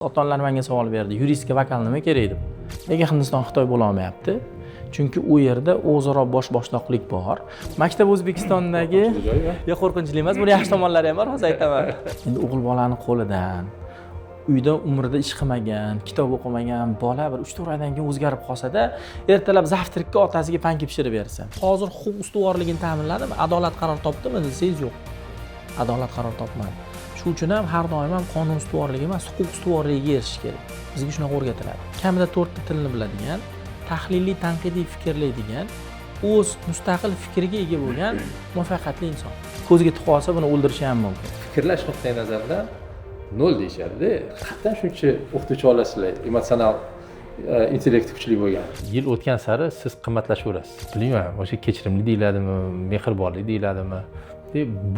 Ota-onalar menga savol berdi, yuristga vokal nima kerak deb. Nega Hindiston Xitoy bo'la olmayapti? Chunki u yerda o'zaro boshliqlik bor. Maktab O'zbekistondagi qo'rqinchli emas, buni yaxshi tomonlari ham bor, hozir aytaman. Endi o'g'il bolani qo'lidan uyda umrida ish qilmagan, kitob o'qimagan bola bir 3-4 oydan keyin o'zgarib qolsa-da, ertalab zavtrikka otasiga panki pishirib bersa. Hozir huquq ustuvorligini ta'minladimi? Adolat qaror topdimi? Desangiz yo'q. Adolat qaror topmadi. Shu uchun ham har doim ham qonun ustuvorligi emas, huquq ustuvorligiga erishish kerak. Bizga shunaqa o'rgatiladi. Kamida 4 ta tilni biladigan, tahliliy, tanqidiy fikrlaydigan, o'z mustaqil fikriga ega bo'lgan muvaffaqiyatli inson. Ko'zga tiqib olsa buni o'ldirishi ham mumkin. Fikrlash nuqtai nazaridan 0 deyishadi-da. Qayerdan shuncha o'qituvchi olasizlar, emotsional intellekti kuchli bo'lgan. Yil o'tgan sari siz qimmatlashaverasiz. Bilmayman, o'sha kechirimli deyiladimi, mehribonlik deyiladimi?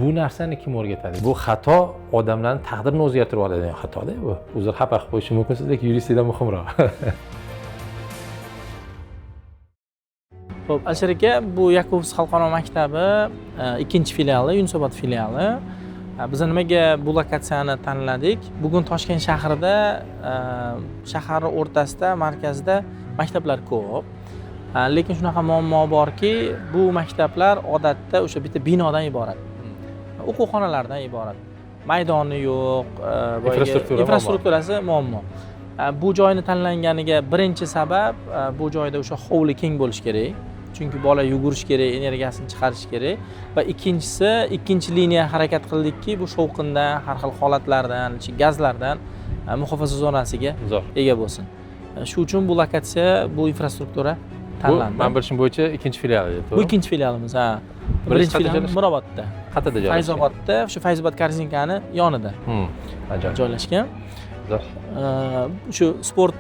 Bu narsani kim o'rgatadi? Bu xato odamlarning taqdirini o'zgartirib oladigan xatoda bu. O'zir xafa qilib qo'yishi mumkin, lekin yuristlikdan muhimroq. Xo'p, Alisher aka, bu Yakubs xalqaro maktabi ikkinchi filiali, Yunusobod filiali. Biz nimaga bu lokatsiyani tanladik? Bugun Toshkent shahrida, shahar o'rtasida, markazida maktablar ko'p. Lekin shunaqa muammo borki, bu maktablar odatda o'sha bitta binodan iborat. O'quv xonalaridan iborat. Maydoni yo'q, infrastrukturasi muammo. Bu joyni tanlanganiga birinchi sabab bu joyda o'sha hovli keng bo'lishi kerak. Chunki bola yugurish kerak, energiyasini chiqarish kerak va ikkinchisi, ikkinchi liniya harakat qildikki, bu shovqindan, har xil holatlardan, gazlardan muhofaza zonasiga ega bo'lsin. Shu uchun bu lokatsiya, bu infrastruktura tanlandi. Men bilishim bo'yicha ikkinchi filial edi, to'g'ri? Bu ikkinchi filialimiz, ha. Birinchi filial Mirobodda. Qayerda joylashgan? Fayzobodda, o'sha Fayzobod korzinkani yonida. Joylashgan. Shu sport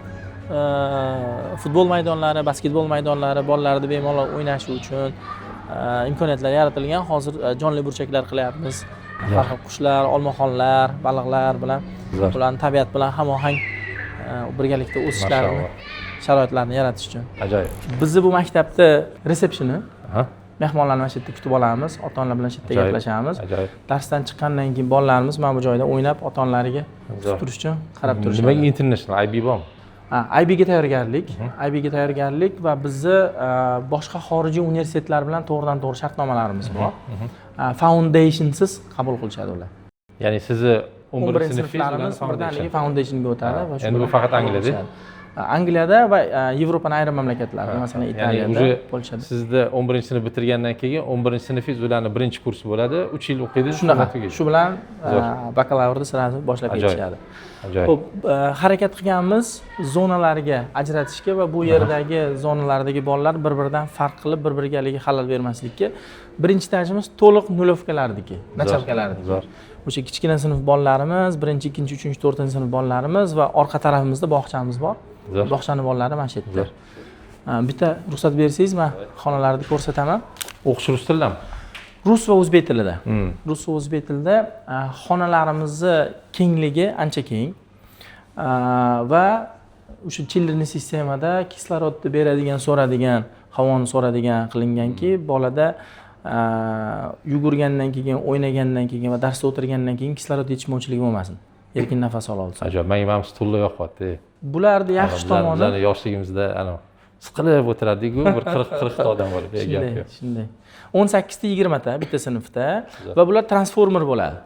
futbol maydonlari, basketbol maydonlari, bolalarni bemalol o'ynashi uchun imkoniyatlar yaratilgan. Hozir jonli burchaklar qilyapmiz. Har xil qushlar, olmaxonlar, baliqlar bilan ularning tabiat bilan hamohang birgalikda o'sishlarini, sharoitlarni yaratish uchun. Ajoyib. Bizni bu maktabda resepsioni, mehmonlarni mana shu yerda kutib olamiz, ota-onalar bilan shu yerda gaplashamiz. Darsdan chiqqandan keyin bolalarimiz mana bu joyda o'ynab, ota-onalariga kutib turish uchun qarab turishadi. Nimaga international IB bormi? IBga tayyorgarlik, IBga tayyorgarlik va bizni boshqa xorijiy universitetlar bilan to'g'ridan-to'g'ri shartnomalarimiz bor. Foundationsiz qabul qilishadi ular. Ya'ni sizni 11-sinflarimiz birdaniga foundationga o'tadi va endi bu faqat Angliyada. Angliyada va Yevropaning ayrim mamlakatlarida, masalan Italiyada, Polshada. Sizda 11-sinf bitirgandan keyin 11-sinfingiz ularning birinchi kursi bo'ladi, 3 yil o'qiydi. Shunaqa. Shu bilan bakalavrni sirasi boshlab ketishadi. Xo'p, harakat qilganmiz zonalarga ajratishga va bu yerdagi zonalardagi bolalar bir-biridan farq qilib, bir-biriga xalal bermaslikka. Birinchi darajamiz to'liq nulovkalardiki, nachalkalardiki. O'sha kichkina sinf bolalarimiz, 1-chi, 2-chi, 3-chi, 4-chi sinf bolalarimiz va orqa tarafimizda bog'chamiz bor. Bog'chani bolalari mana shu yerda. Bitta ruxsat bersangiz, men xonalarni ko'rsataman. O'qish rus tilidami? Rus va o'zbek tilida. Rus va o'zbek tilida xonalarimizni kengligi ancha keng va o'sha chillerni sistemada kislorodni beradigan, so'radigan, havoni so'radigan qilinganki, bolada yugurgandan keyin, o'ynagandan keyin va darsda o'tirgandan keyin kislorod yetishmovchiligi bo'lmasin. Erkin nafas ola olsin. Ajoyib, menga ham stullar yoqyapti. Bularni yaxshi tomoni, bizlar yoshligimizda siqilib o'tirardik-ku, bir 40 ta odam bo'lib, shunday. 18 ta 20 ta bitta sinfda va bular transformer bo'ladi.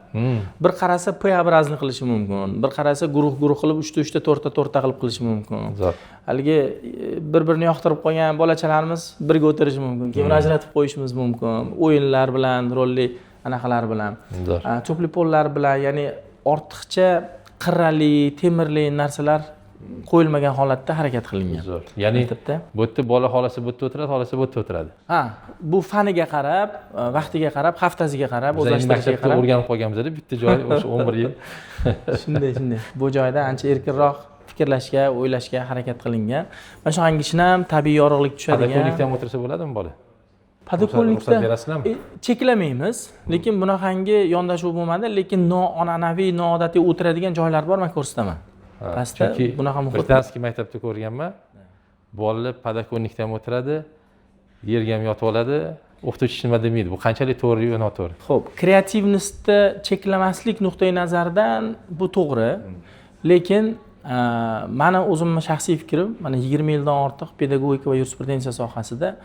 Bir qarasa P obrazni qilishi mumkin, bir qarasa guruh qilib 3 ta 4 ta qilib qilishi mumkin. Haligi bir-birini yoqtirib qo'ygan bolachalarimiz birga o'tirishi mumkin. Keyin ajratib qo'yishimiz mumkin. O'yinlar bilan, rolli anaqalar bilan, to'pli pollar bilan, ya'ni ortiqcha qirrali, temirli narsalar qo'yilmagan holatda harakat qilingan. Ya'ni bu yerda bola xolasi bu yerda o'tiradi, xolasi bu yerda o'tiradi. Bu faniga qarab, vaqtiga qarab, haftasiga qarab, o'zlashtirishiga qarab o'rganib qolganmiz-da, bitta joy o'sha 11 yil. Shunday. Bu joyda ancha erkinroq fikrlashga, o'ylashga harakat qilingan. Mana shunga ham tabiiy yorug'lik tushadigan. Pedagoglikda ham o'tirsa bo'ladimi bola? Pedagoglikda cheklamaymiz, lekin bunaqangi yondashuv bo'lmadi, lekin noan'anaviy, noodatiy o'tiradigan joylar bor, men ko'rsataman. Pastda bunaqa muhit. Britanskiy maktabda ko'rganman. Bolalar pedagoglikda ham o'tiradi, yerga ham yotib oladi, o'qituvchi nima demaydi. Bu qanchalik to'g'ri yo noto'g'ri? Xo'p, kreativnostni cheklamaslik nuqtai nazaridan bu to'g'ri, lekin Mani o'zimning shaxsiy fikrim, mana 20 yildan ortiq pedagogika va yurisprudensiya sohasida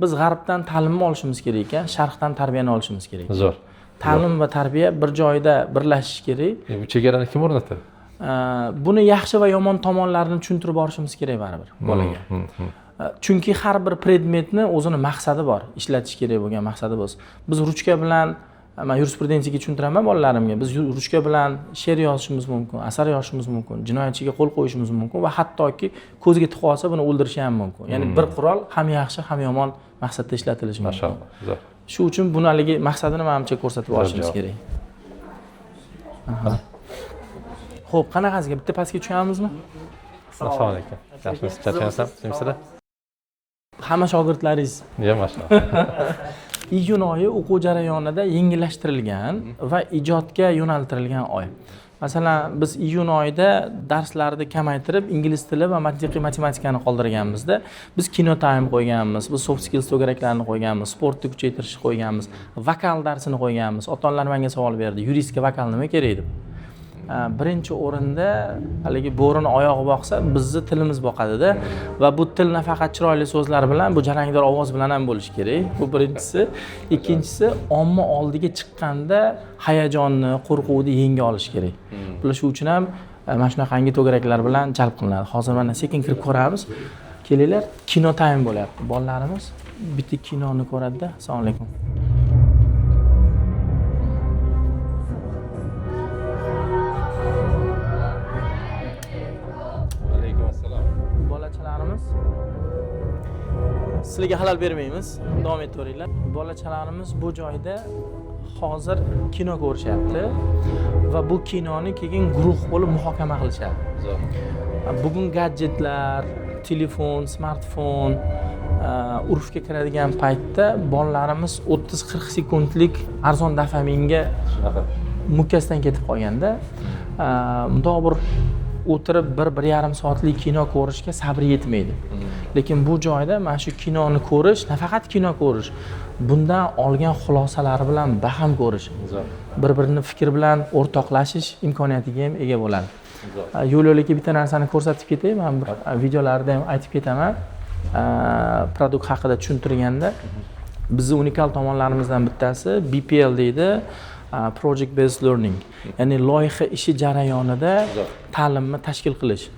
biz g'arbdan ta'limni olishimiz kerak ekan, sharqdan tarbiyani olishimiz kerak. Zo'r. Ta'lim va tarbiya bir joyda birlashishi kerak. Bu chegarani kim o'rnatadi? Buni yaxshi va yomon tomonlarini tushuntirib borishimiz kerak baribir bolaga. Chunki har bir predmetni o'zini maqsadi bor, ishlatish kerak bo'lgan maqsadi bor. Biz ruchka bilan, men yurisprudensiyaga tushuntiraman bolalarimga. Biz ruchka bilan she'r yozishimiz mumkin, asar yozishimiz mumkin, jinoyatchiga qo'l qo'yishimiz mumkin va hattoki ko'zga tiqib olsa buni o'ldirishi ham mumkin. Ya'ni bir qurol ham yaxshi, ham yomon maqsadda ishlatilishi mumkin. Mashalloh. Zo'r. Shu uchun buni haligi maqsadini menimcha ko'rsatib olishimiz kerak. Xo'p, qanaqasiga bitta pastga tushganmizmi? Assalomu alaykum. Yaxshimisiz? Charchamasam, sizlar? Hamma shogirdlaringiz. Ya mashalloh. Iyun oyi o'quv jarayonida yengillashtirilgan va ijodga yo'naltirilgan oy. Masalan, biz iyun oyida darslarni kamaytirib, ingliz tili va mantiqiy matematikani qoldirganmizda, biz kino time qo'yganmiz, biz soft skills to'garaklarni qo'yganmiz, sportni kuchaytirishni qo'yganmiz, vokal darsini qo'yganmiz. Ota-onalar menga savol berdi, yuristga vokal nima kerak deb. Birinchi o'rinda haligi bo'rini oyog'i boqsa, bizni tilimiz boqadi-da va bu til nafaqat chiroyli so'zlar bilan, bu jarangdor ovoz bilan ham bo'lishi kerak. Bu birinchisi. Ikkinchisi, omma oldiga chiqqanda hayajonni, qo'rquvni yenga olish kerak. Bular shu uchun ham mana shunaqangi to'garaklar bilan jalb qilinadi. Hozir mana sekin kirib ko'ramiz. Kelinglar, kino time bo'lyapti. Bolalarimiz bitta kinoni ko'radi-da. Assalomu alaykum. Sizlarga xalal bermaymiz, davom etaveringlar. Bolachalarimiz bu joyda hozir kino ko'rishyapti va bu kinoni keyin guruh bo'lib muhokama qilishadi. Bugun gadjetlar, telefon, smartfon urfga kiradigan paytda bolalarimiz 30-40 sekundlik arzon dopaminga mukkasidan ketib qolganda, bundoq bir o'tirib 1-1,5 soatlik kino ko'rishga sabri yetmaydi. Lekin bu joyda mana shu kinoni ko'rish, nafaqat kino ko'rish, bundan olgan xulosalari bilan baham ko'rish, bir-birini fikr bilan o'rtoqlashish imkoniyatiga ham ega bo'ladi. Yo'l-yo'lakay bitta narsani ko'rsatib ketay, men bir videolarda ham aytib ketaman. Produkt haqida tushuntirganda, bizning unikal tomonlarimizdan bittasi BPL deydi. Project based learning, ya'ni loyiha ishi jarayonida ta'limni tashkil qilish.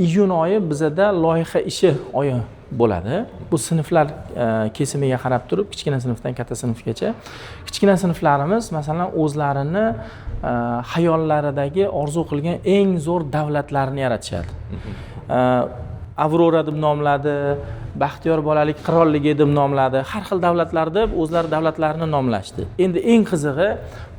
Iyun oyi bizada loyiha ishi oyi bo'ladi. Bu sinflar kesimiga qarab turib, kichkina sinfdan katta sinfgacha. Kichkina sinflarimiz masalan o'zlarini hayollaridagi orzu qilgan eng zo'r davlatlarni yaratishadi. Avrora deb nomladi, Baxtiyor bolalik qirolligi deb nomladi. Har xil davlatlar deb o'zlari davlatlarini nomlashdi. Endi eng qizig'i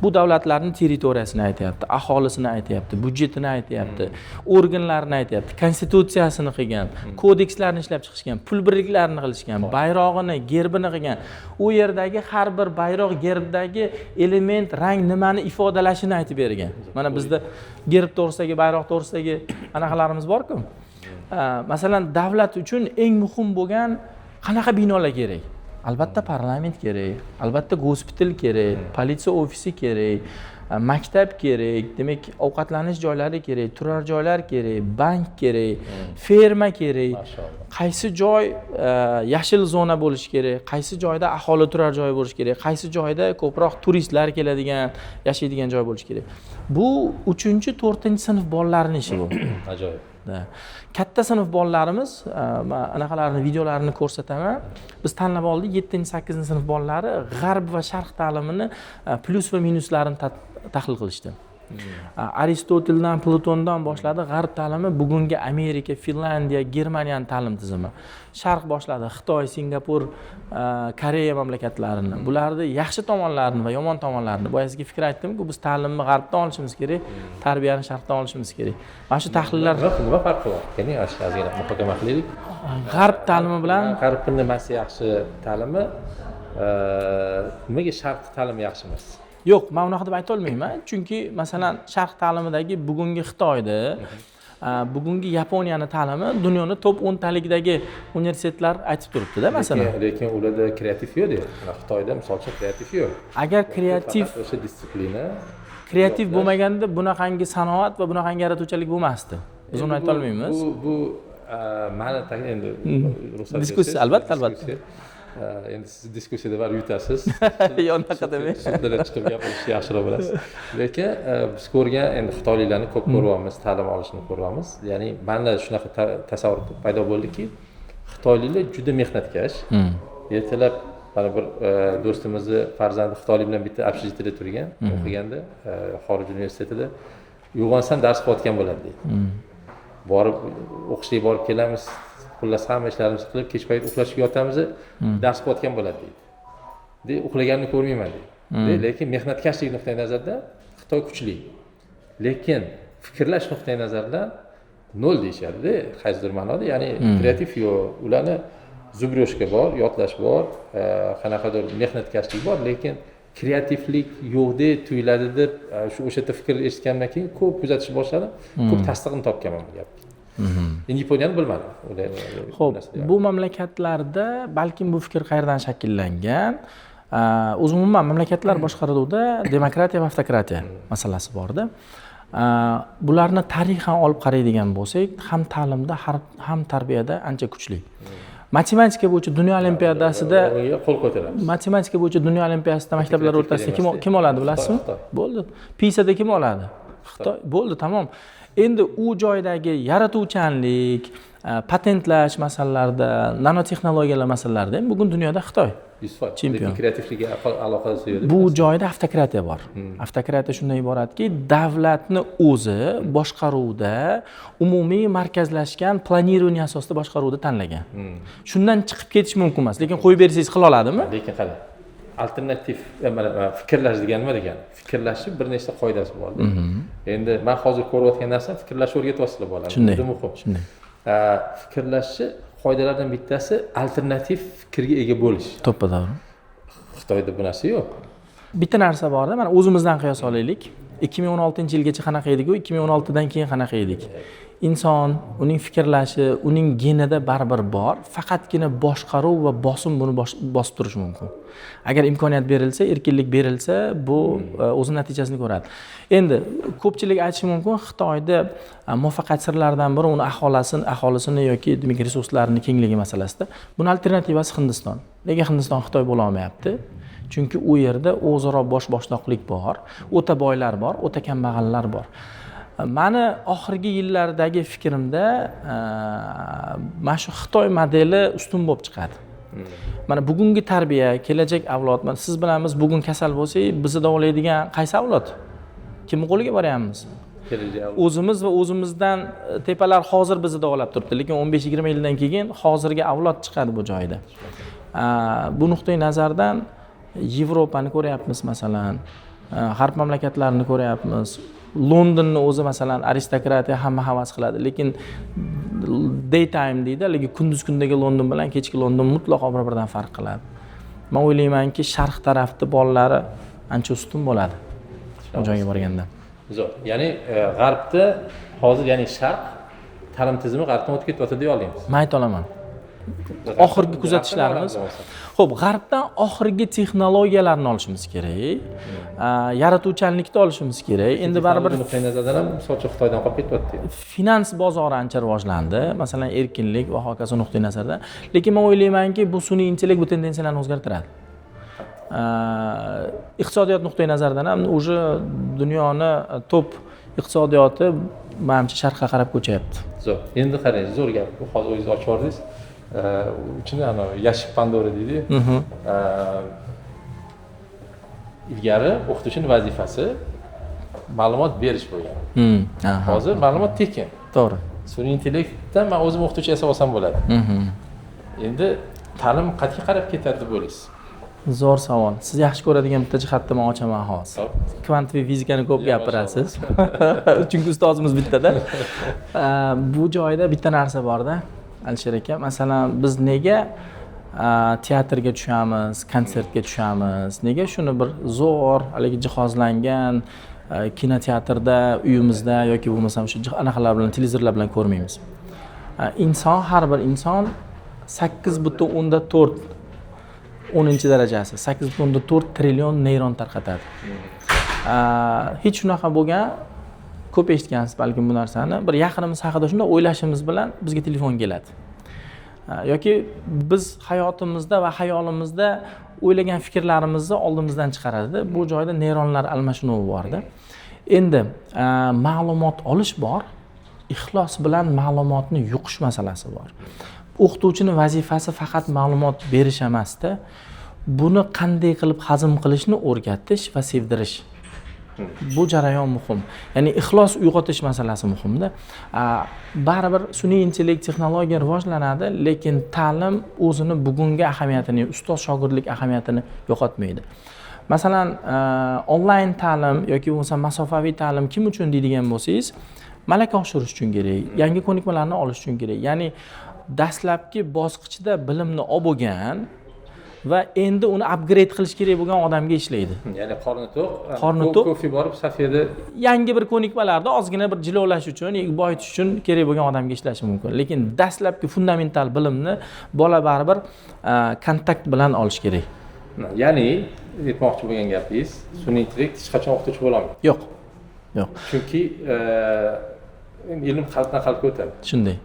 bu davlatlarning territoriyasini aytayapti, aholisini aytayapti, byudjetini aytayapti, organlarini aytayapti, konstitutsiyasini qilgan, kodekslarni ishlab chiqishgan, pul birliklarini qilishgan, bayrog'ini, gerbini qilgan. U yerdagi har bir bayroq, gerbdagi element, rang nimani ifodalashini aytib bergan. Mana bizda gerb to'g'risidagi, bayroq to'g'risidagi anaqalarimiz bor-ku. Masalan, davlat uchun eng muhim bo'lgan qanaqa binolar kerak? Albatta parlament kerak, albatta gospital kerak, politsiya ofisi kerak, maktab kerak, demak ovqatlanish joylari kerak, turar joylar kerak, bank kerak, ferma kerak. Qaysi joy yashil zona bo'lishi kerak, qaysi joyda aholi turar joyi bo'lishi kerak, qaysi joyda ko'proq turistlar keladigan, yashaydigan joy bo'lishi kerak. Bu 3-4-sinf bolalarning ishi bu. Ajoyib. Katta sinf bolalarimiz, men anaqalarni videolarini ko'rsataman. Biz tanlab oldik 7-8-sinf bolalari g'arb va sharq ta'limini plyus va minuslarini tahlil qilishdi. Aristoteldan, Platondan boshladi g'arb ta'limi bugungi Amerika, Finlandiya, Germaniyaning ta'lim tizimi. Sharq boshladi Xitoy, Singapur, Koreya mamlakatlarini. Bularning yaxshi tomonlarini va yomon tomonlarini. Boyasiga fikr aytdim-ku, biz ta'limni g'arbdan olishimiz kerak, tarbiyani sharqdan olishimiz kerak. Mana shu tahlillar nima farqi bor? Ya'ni ozgina muhokama qilaylik. G'arb ta'limi bilan g'arbning nimasi yaxshi ta'limi, nimaga sharq ta'limi yaxshi emas? Yo'q, men unaqa deb ayta olmayman. Chunki masalan, sharq ta'limidagi bugungi Xitoyda, bugungi Yaponiyani ta'limi dunyoning top 10 taligidagi universitetlar aytib turibdi-da, masalan. Lekin ularda kreativ yo'q-da. Xitoyda masalan kreativ yo'q. Agar kreativ o'sha disiplina kreativ bo'lmaganda bunaqangi sanoat va bunaqangi yaratuvchilik bo'lmasdi. biz uni ayta olmaymiz. Bu ma'ni endi ruxsat Diskussiya, albatta. Endi siz diskussiyada baribir yutasiz. Yo'q, unaqa demang. Sudlarda chiqib gapirishni yaxshiroq bilasiz. Lekin biz ko'rgan endi xitoyliklarni ko'p ko'ryapmiz, ta'lim olishni ko'ryapmiz. Ya'ni menda shunaqa tasavvur paydo bo'ldiki, xitoyliklar juda mehnatkash. Ertalab mana bir do'stimizni farzandi xitoylik bilan bitta общежитиеda turgan, o'qiganda, xorij universitetida uyg'onsam dars qilayotgan bo'ladi deydi. Borib o'qishga borib kelamiz, xullas hamma ishlarimizni qilib, kech payt uxlashga yotamiz, dars qilayotgan bo'ladi deydi. Uxlaganini ko'rmayman deydi. Lekin mehnatkashlik nuqtai nazaridan Xitoy kuchli. Lekin fikrlash nuqtai nazaridan nol deyishadi, qaysidir ma'noda, ya'ni kreativ yo'q. Ularni zubroshka bor, yodlash bor, qanaqadir mehnatkashlik bor, lekin kreativlik yo'qdek tuyuladi deb o'sha yerda fikr eshitgandan keyin ko'p kuzatishni boshladim, ko'p tasdig'ini topganman bu gapni. Endi Yaponiyani bilmadim. Xo'p, bu mamlakatlarda balkim bu fikr qayerdan shakllangan? O'zi umuman mamlakatlar boshqaruvida demokratiya va avtokratiya masalasi borda. Bularni tarixan olib qaraydigan bo'lsak, ham ta'limda, ham tarbiyada ancha kuchli. Matematika bo'yicha dunyo olimpiadasida qo'l ko'taramiz. Matematika bo'yicha dunyo olimpiadasida maktablar o'rtasida kim oladi bilasizmi? Bo'ldi. PISAda kim oladi? Xitoy. Bo'ldi, tamom. Endi u joydagi yaratuvchanlik, patentlash masalalarida, nanotexnologiyalar masalalarida ham bugun dunyoda Xitoy chempion. Kreativlikka aloqasi yo'q. Bu joyda avtokratiya bor. Avtokratiya shundan iboratki, davlatni o'zi boshqaruvda umumiy markazlashgan planирование asosida boshqaruvni tanlagan. Shundan chiqib ketish mumkin emas, lekin qo'yib bersangiz qila oladimi? Lekin qara. Alternativ fikrlash degan nima degani? Fikrlashni bir nechta qoidasi bor. Endi men hozir ko'rayotgan narsam fikrlashni o'rgatyapsizlar bolalar. Shunday. Shunday. Fikrlashni qoidalaridan bittasi alternativ fikrga ega bo'lish. To'ppa-to'g'ri. Xitoyda bu narsa yo'q. Bitta narsa borda, mana o'zimizdan qiyos olaylik. 2016-yilgacha qanaqa edik, 2016dan keyin qanaqa edik? Inson, uning fikrlashi, uning genida baribir bor, faqatgina boshqaruv va bosim buni bosib turishi mumkin. Agar imkoniyat berilsa, erkinlik berilsa, bu o'z natijasini ko'radi. Endi ko'pchilik aytishi mumkin, Xitoyda muvaffaqiyat sirlaridan biri uni aholisini yoki demak resurslarini kengligi masalasida. Buning alternativasi Hindiston. Nega Hindiston Xitoy bo'la olmayapti? Chunki u yerda o'zaro bosh-boshdoqlik bor, o'ta boylar bor, o'ta kambag'allar bor. Mani oxirgi yillardagi fikrimda mana shu Xitoy modeli ustun bo'lib chiqadi. Mana bugungi tarbiya, kelajak avlod, mana siz bilamiz, bugun kasal bo'lsak, bizni davolaydigan qaysi avlod? Kimning qo'liga boryapmiz? O'zimiz va o'zimizdan tepalar hozir bizni davolab turibdi, lekin 15-20 yildan keyin hozirgi avlod chiqadi bu joyda. Bu nuqtai nazardan Yevropani ko'ryapmiz masalan, g'arb mamlakatlarini ko'ryapmiz. Londonni o'zi masalan aristokratiya hamma havas qiladi, lekin daytime deydi, lekin kunduz kundagi London bilan kechki London mutlaqo bir-biridan farq qiladi. Men o'ylaymanki, sharq tarafda bolalari ancha ustun bo'ladi u joyga borganda. Zo'r. Ya'ni g'arbda hozir, ya'ni sharq ta'lim tizimi g'arbdan o'tib ketyapti deya olamiz. Men ayta olaman. Oxirgi kuzatishlarimiz. Xo'p, g'arbdan oxirgi texnologiyalarni olishimiz kerak. Yaratuvchanlikni olishimiz kerak. Endi baribir nuqtai nazardan ham sochi Xitoydan qolib ketyapti. Finans bozori ancha rivojlandi, masalan erkinlik va hokazo nuqtai nazardan. Lekin men o'ylaymanki, bu sun'iy intellekt bu tendensiyalarni o'zgartiradi. Iqtisodiyot nuqtai nazaridan ham o'sha dunyoni top iqtisodiyoti menimcha sharqqa qarab ko'chyapti. Zo'r. Endi qarang, zo'r gap. Bu hozir o'zingiz ochib yordingiz. Ichini ana yashik Pandora deydi. Ilgari o'qituvchining vazifasi ma'lumot berish bo'lgan. Hozir ma'lumot tekin. To'g'ri. Sun'iy intellektdan men o'zim o'qituvchi yasab olsam bo'ladi. Endi ta'lim qayerga qarab ketadi deb o'ylaysiz? Zo'r savol. Siz yaxshi ko'radigan bitta jihatni men ochaman hozir. Kvantiy fizikani ko'p gapirasiz. Chunki ustozimiz bittada. Bu joyda bitta narsa borda. Alisher aka, masalan, biz nega teatrga tushamiz, konsertga tushamiz? Nega shuni bir zo'r, haligi jihozlangan kinoteatrda, uyimizda yoki bo'lmasam shu anaqalar bilan, televizorlar bilan ko'rmaymiz? Inson, har bir inson 8.4 10-darajasi 8.4 trillion neyron tarqatadi. Hech shunaqa bo'lgan ko'p eshitgansiz balkim bu narsani. Bir yaqinimiz haqida shunday o'ylashimiz bilan bizga telefon keladi. Yoki biz hayotimizda va xayolimizda o'ylagan fikrlarimizni oldimizdan chiqaradi. Bu joyda neyronlar almashinuvi borda. Endi ma'lumot olish bor, ixlos bilan ma'lumotni yuqish masalasi bor. O'qituvchining vazifasi faqat ma'lumot berish emasda, buni qanday qilib hazm qilishni o'rgatish va sevdirish. Bu jarayon muhim. Ya'ni ixlos uyg'otish masalasi muhimda. Baribir sun'iy intellekt texnologiya rivojlanadi, lekin ta'lim o'zini bugungi ahamiyatini, ustoz shogirdlik ahamiyatini yo'qotmaydi. Masalan, onlayn ta'lim yoki bo'lmasa masofaviy ta'lim kim uchun deydigan bo'lsangiz, malaka oshirish uchun kerak, yangi ko'nikmalarni olish uchun kerak. Ya'ni dastlabki bosqichda bilimni olib bo'lgan va endi uni upgrade qilish kerak bo'lgan odamga ishlaydi. Ya'ni qorni to'q, ko'fi borib safiyada yangi bir ko'nikmalarni ozgina bir jilovlash uchun, boyitish uchun kerak bo'lgan odamga ishlashi mumkin. Lekin dastlabki fundamental bilimni bola baribir kontakt bilan olish kerak. Ya'ni aytmoqchi bo'lgan gapingiz, sun'iy intellekt hech qachon o'qituvchi bo'la olmaydi. Yo'q. Chunki ilm qalbdan qalbga o'tadi. Shunday.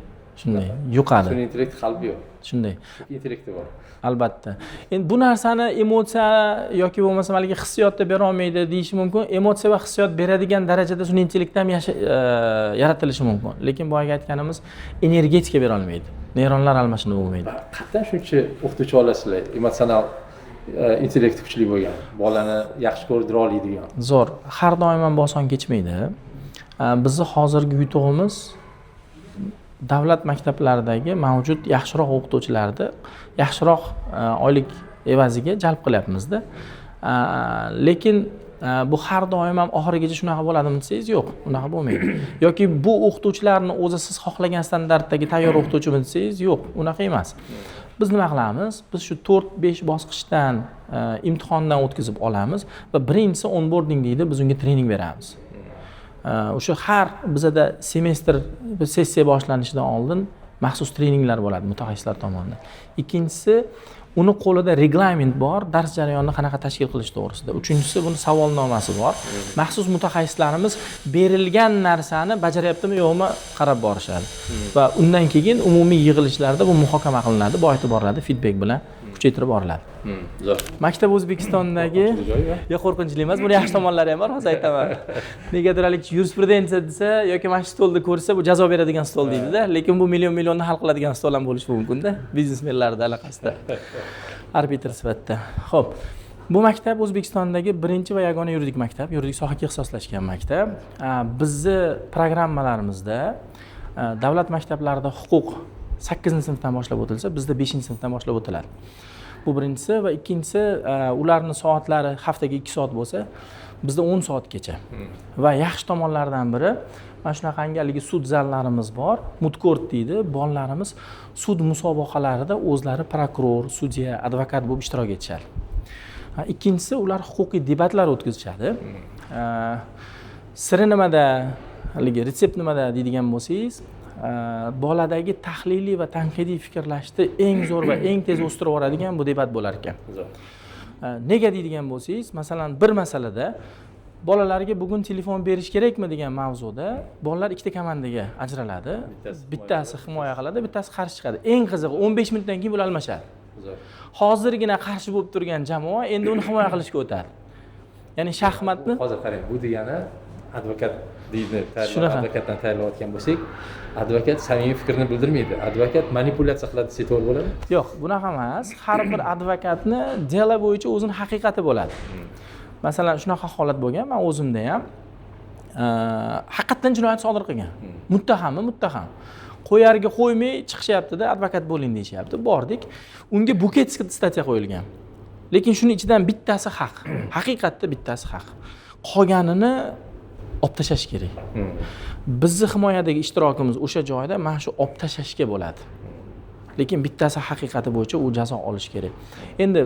Yuqadi. Sun'iy intellekt qalbi yo'q. Shunday. Intellekti bor. Albatta. Endi bu narsani emotsiya yoki bo'lmasa malika hissiyotda bera olmaydi deyish mumkin. Emotsiya va hissiyot beradigan darajada sun'iy intellekt ham yaratilishi mumkin. Lekin boyaga aytganimiz energetika bera olmaydi. Neyronlar almashinuvi bo'lmaydi. Qayerdan shuncha o'qituvchi olasizlar? Emotsional intellekti kuchli bo'lgan, bolani yaxshi ko'rdira oladigan. Zo'r. Har doim ham oson kechmaydi. Bizni hozirgi yutug'imiz davlat maktablaridagi mavjud yaxshiroq o'qituvchilarni yaxshiroq oylik evaziga jalb qilyapmiz-da. Lekin bu har doim ham oxirigacha shunaqa bo'ladimi desangiz, yo'q, unaqa bo'lmaydi. Yoki bu o'qituvchilarni o'zi siz xohlagan standartdagi tayyor o'qituvchimi desangiz, yo'q, unaqa emas. Biz nima qilamiz? Biz shu 4-5 bosqichdan imtihondan o'tkazib olamiz va birinchisi onboarding deydi, biz unga trening beramiz. O'sha har bizada semestr sessiya boshlanishidan oldin maxsus treninglar bo'ladi mutaxassislar tomonidan. Ikkinchisi, uni qo'lida reglament bor, dars jarayonini qanaqa tashkil qilish to'g'risida. Uchinchisi, buni savolnomasi bor. Maxsus mutaxassislarimiz berilgan narsani bajaryaptimi yo'qmi qarab borishadi. Va undan keyin umumiy yig'ilishlarda bu muhokama qilinadi, boyitib boriladi, feedback bilan kuchaytirib boriladi. Zo'r. Maktab O'zbekistondagi qo'rqinchli emas, buni yaxshi tomonlari ham bor, hozir aytaman. Negadir hali yurisprudensiya desa yoki mana shu stolni ko'rsa, bu jazo beradigan stol deydi-da, lekin bu millionni hal qiladigan stol ham bo'lishi mumkin-da, biznesmenlarning aloqasida. Arbitr sifatida. Xo'p. Bu maktab O'zbekistondagi birinchi va yagona yuridik maktab, yuridik sohaga ixtisoslashgan maktab. Bizni programmalarimizda davlat maktablarida huquq 8-sinfdan boshlab o'tilsa, bizda 5-sinfdan boshlab o'tiladi. Bu birinchisi va ikkinchisi, ularning soatlari haftaga 2 soat bo'lsa, bizda 10 soatgacha. Va yaxshi tomonlardan biri, mana shunaqangi haligi sud zallarimiz bor, mudkort deydi, bolalarimiz sud musobaqalarida o'zlari prokuror, sudya, advokat bo'lib ishtirok etishadi. Ikkinchisi, ular huquqiy debatlar o'tkazishadi. Siri nimada, haligi retsept nimada deydigan bo'lsangiz, boladagi tahliliy va tanqidiy fikrlashni eng zo'r va eng tez o'stirib yuboradigan bu debat bo'lar ekan. Nega deydigan bo'lsangiz, masalan, bir masalada bolalarga bugun telefon berish kerakmi degan mavzuda bolalar ikkita komandaga ajraladi. Bittasi himoya qiladi, bittasi qarshi chiqadi. Eng qizig'i 15 minutdan keyin bular almashadi. Hozirgina qarshi bo'lib turgan jamoa endi uni himoya qilishga o'tadi. Ya'ni shaxmatni hozir qarang, bu degani advokat deydi, advokatdan tayyorlayotgan bo'lsak, advokat samimiy fikrini bildirmaydi. Advokat manipulyatsiya qiladi desa to'g'ri bo'ladimi? Yo'q, bunaqa emas. Har bir advokatni dela bo'yicha o'zining haqiqati bo'ladi. Masalan, shunaqa holat bo'lgan, men o'zimda ham haqiqatan jinoyat sodir qilgan. Muttaham. Qo'yarga qo'ymay chiqishyapti-da, advokat bo'ling deyishyapti. Bordik. Unga buket statya qo'yilgan. Lekin shuning ichidan bittasi haq. Haqiqatda bittasi haq. Qolganini olib tashlash kerak. Bizning himoyadagi ishtirokimiz o'sha joyda mana shu olib tashlashga bo'ladi. Lekin bittasi haqiqati bo'yicha u jazo olish kerak. Endi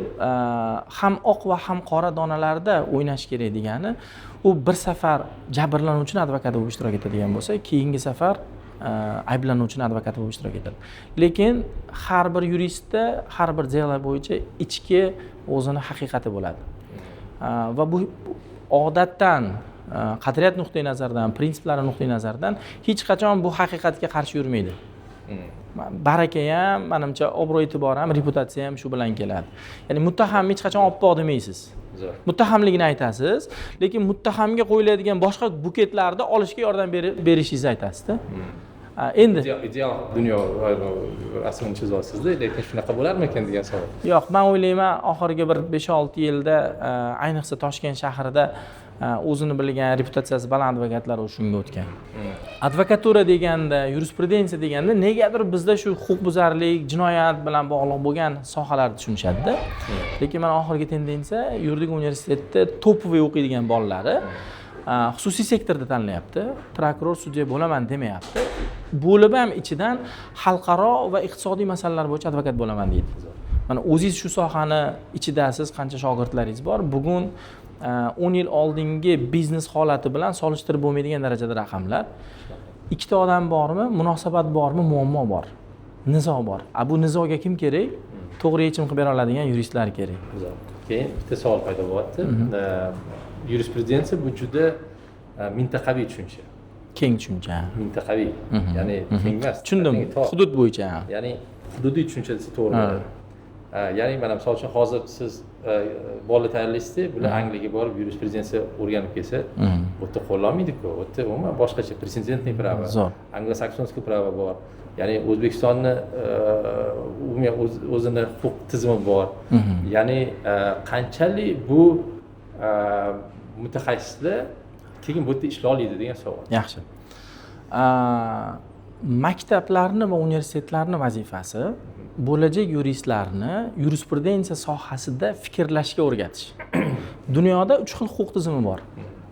ham oq va ham qora donalarda o'ynash kerak degani, u bir safar jabrlanuvchini advokati bo'lib ishtirok etadigan bo'lsa, keyingi safar ayblanuvchini advokati bo'lib ishtirok etadi. Lekin har bir yuristda, har bir dela bo'yicha ichki o'zini haqiqati bo'ladi. Va bu odatdan qadriyat nuqtai nazaridan, prinsiplari nuqtai nazaridan hech qachon bu haqiqatga qarshi yurmaydi. Baraka ham, menimcha obro' e'tibor ham, reputatsiya ham shu bilan keladi. Ya'ni muttaham hech qachon oppoq demaysiz. Muttahamligini aytasiz, lekin muttahamga qo'yiladigan boshqa buketlarni olishga yordam berishingizni aytasiz-da. Endi ideal dunyo rasmini chizyapsiz-da, lekin shunaqa bo'larmikan degan savol. Yo'q, men o'ylayman, oxirgi bir 5-6 yilda ayniqsa Toshkent shahrida o'zini bilgan, reputatsiyasi baland advokatlar shunga o'tgan. Advokatura deganda, yurisprudensiya deganda negadir bizda shu huquqbuzarlik, jinoyat bilan bog'liq bo'lgan sohalarni tushunishadi-da. Lekin men oxirgi tendensiya yuridik universitetda topoviy o'qiydigan bolalari xususiy sektorda tanlayapti. Prokuror, sudya bo'laman demayapti. Bo'lib ham ichidan xalqaro va iqtisodiy masalalar bo'yicha advokat bo'laman deydi. Mana o'zingiz shu sohani ichidasiz, qancha shogirdlaringiz bor. Bugun 10 yil oldingi biznes holati bilan solishtirib bo'lmaydigan darajada raqamlar. Ikkita odam bormi, munosabat bormi, muammo bor. Nizo bor. Bu nizoga kim kerak? To'g'ri yechim qilib bera oladigan yuristlar kerak. Keyin bitta savol paydo bo'lyapti. Yurisprudensiya bu juda mintaqaviy tushuncha. Keng tushuncha. Mintaqaviy, ya'ni keng emas. Tushundim. Hudud bo'yicha. Ya'ni hududiy tushuncha desa to'g'ri bo'ladi. Ya'ni mana misol uchun hozir siz bola tayyorlaysizda, bular Angliyaga borib yurisprudensiya o'rganib kelsa, bu yerda qo'llanmaydi-ku. Bu yerda umuman boshqacha prezidentning prava, anglosaksonskiy prava bor. Ya'ni O'zbekistonni umuman o'zini huquq tizimi bor. Ya'ni qanchalik bu mutaxassislar keyin bu yerda ishlay oladi degan savol. Yaxshi. Maktablarni va universitetlarning vazifasi bo'lajak yuristlarni yurisprudensiya sohasida fikrlashga o'rgatish. Dunyoda 3 xil huquq tizimi bor.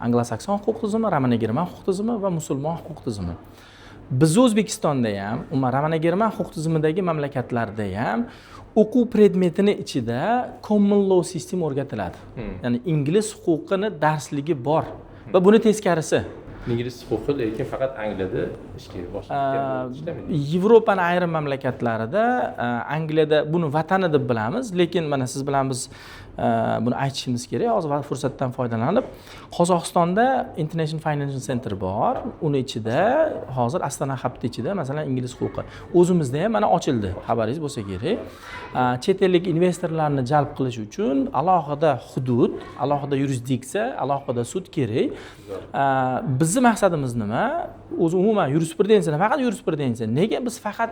Anglosakson huquq tizimi, Ramano-German huquq tizimi va musulmon huquq tizimi. Biz O'zbekistonda ham, umuman Ramano-German huquq tizimidagi mamlakatlarda ham o'quv predmetini ichida common law system o'rgatiladi. Ya'ni ingliz huquqini darsligi bor va buni teskarisi. Ingliz huquqi lekin faqat Angliyada ishga boshlamaydi. Yevropaning ayrim mamlakatlarida Angliyada buni vatani deb bilamiz, lekin mana siz bilan biz buni aytishimiz kerak. Hozir fursatdan foydalanib, Qozog'istonda International Financial Center bor. Uni ichida hozir Astana Hub'ning ichida masalan ingliz huquqi. O'zimizda ham mana ochildi, xabaringiz bo'lsa kerak. Chet ellik investorlarni jalb qilish uchun alohida hudud, alohida yurisdiksiya, alohida sud kerak. Bizning maqsadimiz nima? O'zi umuman yurisprudensiya, faqat yurisprudensiya. Nega biz faqat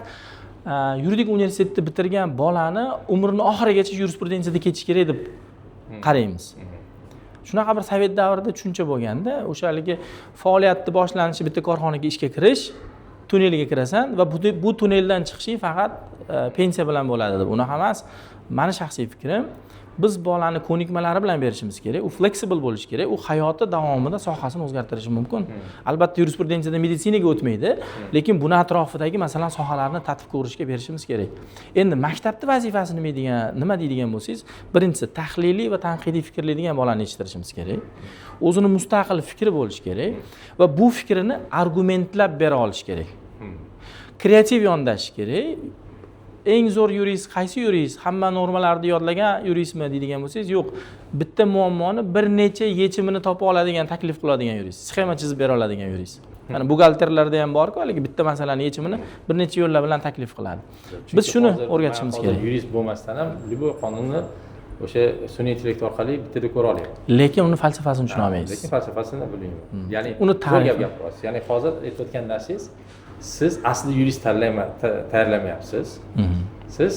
yuridik universitetni bitirgan bolani umrining oxirigacha yurisprudensiyada ketish kerak deb qaraymiz. Shunaqa bir sovet davrida tushuncha bo'lganda, o'shaligi faoliyatni boshlanishi bitta korxonaga ishga kirish, tunnelga kirasan va bu tunneldan chiqishing faqat pensiya bilan bo'ladi deb. Unaqa emas. Meni shaxsiy fikrim, biz bolani ko'nikmalari bilan berishimiz kerak. U flexible bo'lishi kerak. U hayoti davomida sohasini o'zgartirishi mumkin. Albatta yurisprudentsiyada meditsinaga o'tmaydi, lekin buni atrofidagi masalan sohalarni tartibga urishga berishimiz kerak. Endi maktabning vazifasi nima deydigan bo'lsangiz, birinchisi tahliliy va tanqidiy fikrlaydigan bolani yetishtirishimiz kerak. O'zini mustaqil fikri bo'lishi kerak va bu fikrini argumentlab bera olish kerak. Kreativ yondashish kerak. Eng zo'r yurist qaysi yurist? Hamma normalarni yodlagan yuristmi deydigan bo'lsangiz, yo'q. Bitta muammoni bir necha yechimini topa oladigan, taklif qiladigan yurist, sxema chizib bera oladigan yurist. Mana buxgalterlarda ham bor-ku, haligi bitta masalani yechimini bir necha yo'llar bilan taklif qiladi. Biz shuni o'rgatishimiz kerak. Yurist bo'lmasdan ham любой qonunni o'sha sun'iy intellekt orqali bittada ko'ra olyapti. Lekin uni falsafasini tushuna olmaysiz. Lekin falsafasini bilmayman. Ya'ni uni gapirasiz. Ya'ni hozir aytayotgan narsangiz, siz asli yurist tayyorlamayapsiz. Siz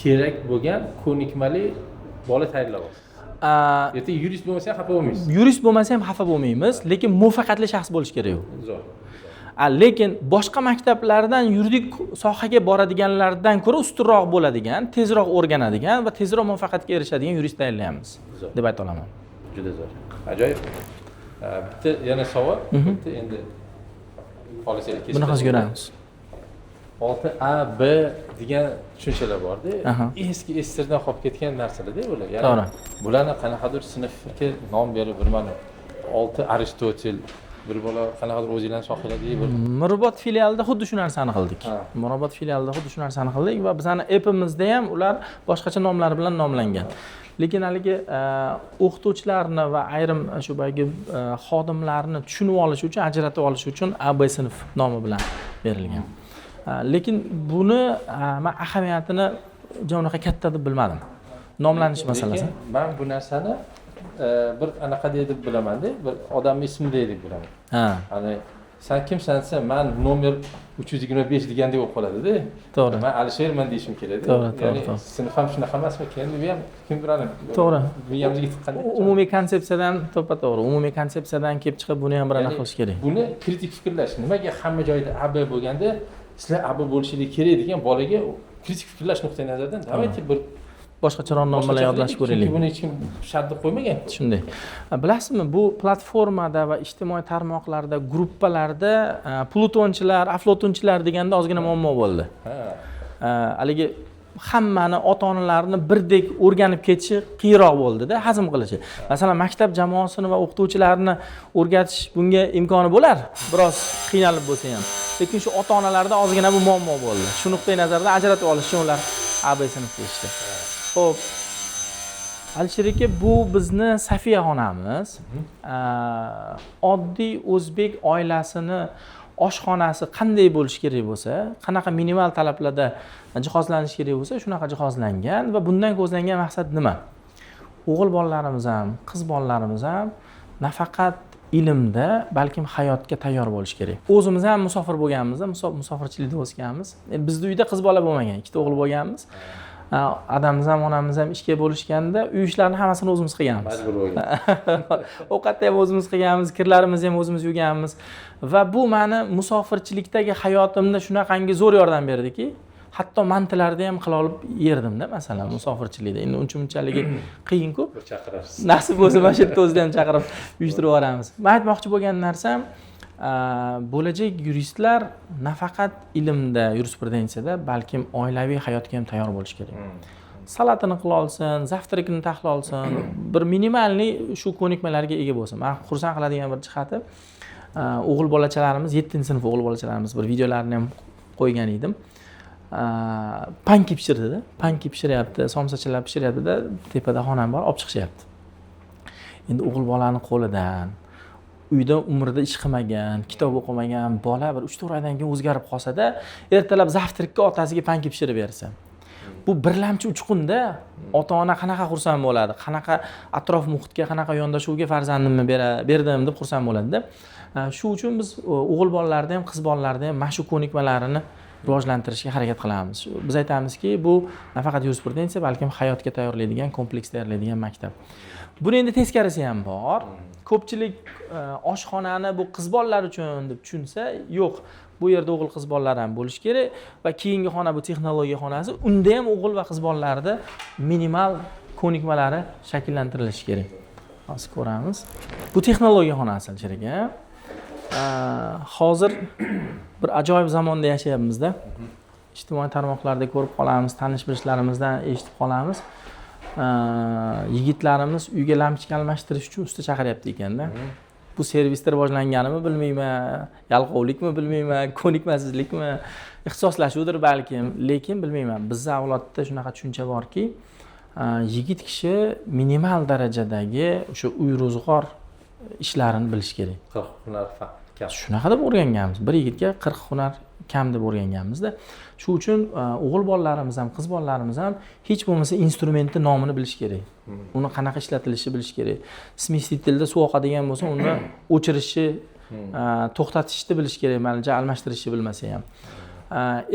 kerak bo'lgan ko'nikmali bola tayyorlayapsiz. Yoki yurist bo'lmasa ham xafa bo'lmaysiz. Yurist bo'lmasa ham xafa bo'lmaymiz, lekin muvaffaqiyatli shaxs bo'lish kerak u. Zo'r. Lekin boshqa maktablardan yuridik sohaga boradiganlardan ko'ra ustunroq bo'ladigan, tezroq o'rganadigan va tezroq muvaffaqiyatga erishadigan yurist tayyorlaymiz deb ayta olaman. Juda zo'r. Ajoyib. Bitta yana savol. Bitta endi bunaqasi ko'ramiz. 6A, B degan tushunchalar bor-da. Eski SSRdan qolib ketgan narsalar-da bular. To'g'ri. Bularni qanaqadir sinfga nom berib, bir mana 6 Aristotel, bir bola qanaqadir o'zinglarni sohiladagi bir Mirobod filialida xuddi shu narsani qildik. Ha. Mirobod filialida xuddi shu narsani qildik va bizning appimizda ham ular boshqacha nomlar bilan nomlangan. Lekin haligi o'qituvchilarni va ayrim shu boyagi xodimlarni tushunib olish uchun, ajratib olish uchun AB sinf nomi bilan berilgan. Lekin buni men ahamiyatini unaqa katta deb bilmadim. Nomlanish masalasi. Men bu narsani bir anaqa deb bilaman-da, bir odamning ismida deb bilaman. Ha. Hani sen kimsan desa, men nomer 325 degandek bo'lib qoladi-da. To'g'ri. Men Alisherman deyishim kerak. To'g'ri. Sinf ham shunaqa emasmi? Keyin bu ham kim biladi? To'g'ri. Miyamizga tiqqanda. Umumiy konsepsiyadan to'g'ri. Umumiy konsepsiyadan kelib chiqib buni ham bir anaqa qilish kerak. Buni kritik fikrlash. Nimaga hamma joyda AB bo'lganda, sizlar AB bo'lishingiz kerak degan bolaga kritik fikrlash nuqtai nazaridan davayki bir boshqacharoq nom bilan yodlash ko'raylik. Buni hech kim shart qo'ymagan. Shunday. Bilasizmi, bu platformada va ijtimoiy tarmoqlarda, gruppalarda plutonchilar, aflotunchilar deganda ozgina muammo bo'ldi. Haligi hammani ota-onalarini birdek o'rganib ketishi qiyinroq bo'ldi-da, hazm qilishi. Masalan, maktab jamoasini va o'qituvchilarni o'rgatish bunga imkoni bo'lar, biroz qiynalib bo'lsa ham. Lekin shu ota-onalarda ozgina bu muammo bo'ldi. Shu nuqtai nazardan ajratib olish uchun ular AB sinf deyishdi. Xo'p. Alisher aka, bu bizni Safiya xonamiz. Oddiy o'zbek oilasini oshxonasi qanday bo'lishi kerak bo'lsa, qanaqa minimal talablarda jihozlanish kerak bo'lsa, shunaqa jihozlangan va bundan ko'zlangan maqsad nima? O'g'il bolalarimiz ham, qiz bolalarimiz ham nafaqat ilmda, balkim hayotga tayyor bo'lish kerak. O'zimiz ham musofir bo'lganmiz, musofirchilikda o'sganmiz. Bizda uyda qiz bola bo'lmagan, ikkita o'g'il bo'lganmiz. Adamiz ham onamiz ham ishga bo'lishganda uy ishlarini hammasini o'zimiz qilganmiz. Majbur bo'lgan. Ovqatni ham o'zimiz qilganmiz, kirlarimizni ham o'zimiz yuvganmiz va bu meni musofirchilikdagi hayotimda shunaqangi zo'r yordam berdiki, hatto mantilarni ham qila olib yerdim-da, masalan, musofirchilikda. Endi uncha-munchaligi qiyin-ku. Chaqirasiz. Nasib bo'lsa mana shu yerda o'zida ham chaqirib uyushtirib yuboramiz. Men aytmoqchi bo'lgan narsam, bo'lajak yuristlar nafaqat ilmda, yurisprudensiyada, balkim oilaviy hayotga ham tayyor bo'lish kerak. Salatini qila olsin, zavtrikini taxlay olsin, bir minimalniy shu ko'nikmalarga ega bo'lsin. Men xursand qiladigan bir jihati, o'g'il bolachalarimiz, 7-sinf o'g'il bolachalarimiz bir videolarini ham qo'ygan edim. Panki pishirdi-da, panki pishiryapti, somsachalar pishiryapti-da, tepada xonam bor, olib chiqishyapti. Endi o'g'il bolani qo'lidan uyda umrida ish qilmagan, kitob o'qimagan bola bir 3-4 oydan keyin o'zgarib qolsa-da, ertalab zavtrikka otasiga panki pishirib bersa. Bu birlamchi uchqunda ota-ona qanaqa xursand bo'ladi, qanaqa atrof muhitga, qanaqa yondashuvga farzandimni berdim deb xursand bo'ladi-da. Shu uchun biz o'g'il bolalarda ham, qiz bolalarda ham mana shu ko'nikmalarini rivojlantirishga harakat qilamiz. Biz aytamizki, bu nafaqat yurisprudensiya, balkim hayotga tayyorlaydigan, kompleks tayyorlaydigan maktab. Buni endi teskarisi ham bor. Ko'pchilik oshxonani bu qiz bolalar uchun deb tushunsa, yo'q. Bu yerda o'g'il qiz bolalar ham bo'lishi kerak va keyingi xona bu texnologiya xonasi. Unda ham o'g'il va qiz bolalarda minimal ko'nikmalari shakllantirilishi kerak. Hozir ko'ramiz. Bu texnologiya xonasi aka. Hozir bir ajoyib zamonda yashayapmiz-da. Ijtimoiy tarmoqlarda ko'rib qolamiz, tanish-bilishlarimizdan eshitib qolamiz. Yigitlarimiz uyga lampochka almashtirish uchun usta chaqiryapti ekanda. Bu servisda rivojlanganimi bilmayman, yalqovlikmi bilmayman, ko'nikmasizlikmi, ixtisoslashuvdir balkim, lekin bilmayman. Bizning avlodda shunaqa tushuncha borki, yigit kishi minimal darajadagi o'sha uy ro'zg'or ishlarini bilish kerak. 40 hunar kam. Shunaqa deb o'rganganmiz. Bir yigitga 40 hunar kam deb o'rganganmiz-da. Shu uchun o'g'il bolalarimiz ham, qiz bolalarimiz ham hech bo'lmasa instrumentning nomini bilish kerak. Uni qanaqa ishlatilishi bilish kerak. Smesitelda suv oqadigan bo'lsa, uni o'chirishi, to'xtatishni bilish kerak, malija almashtirishni bilmasa ham.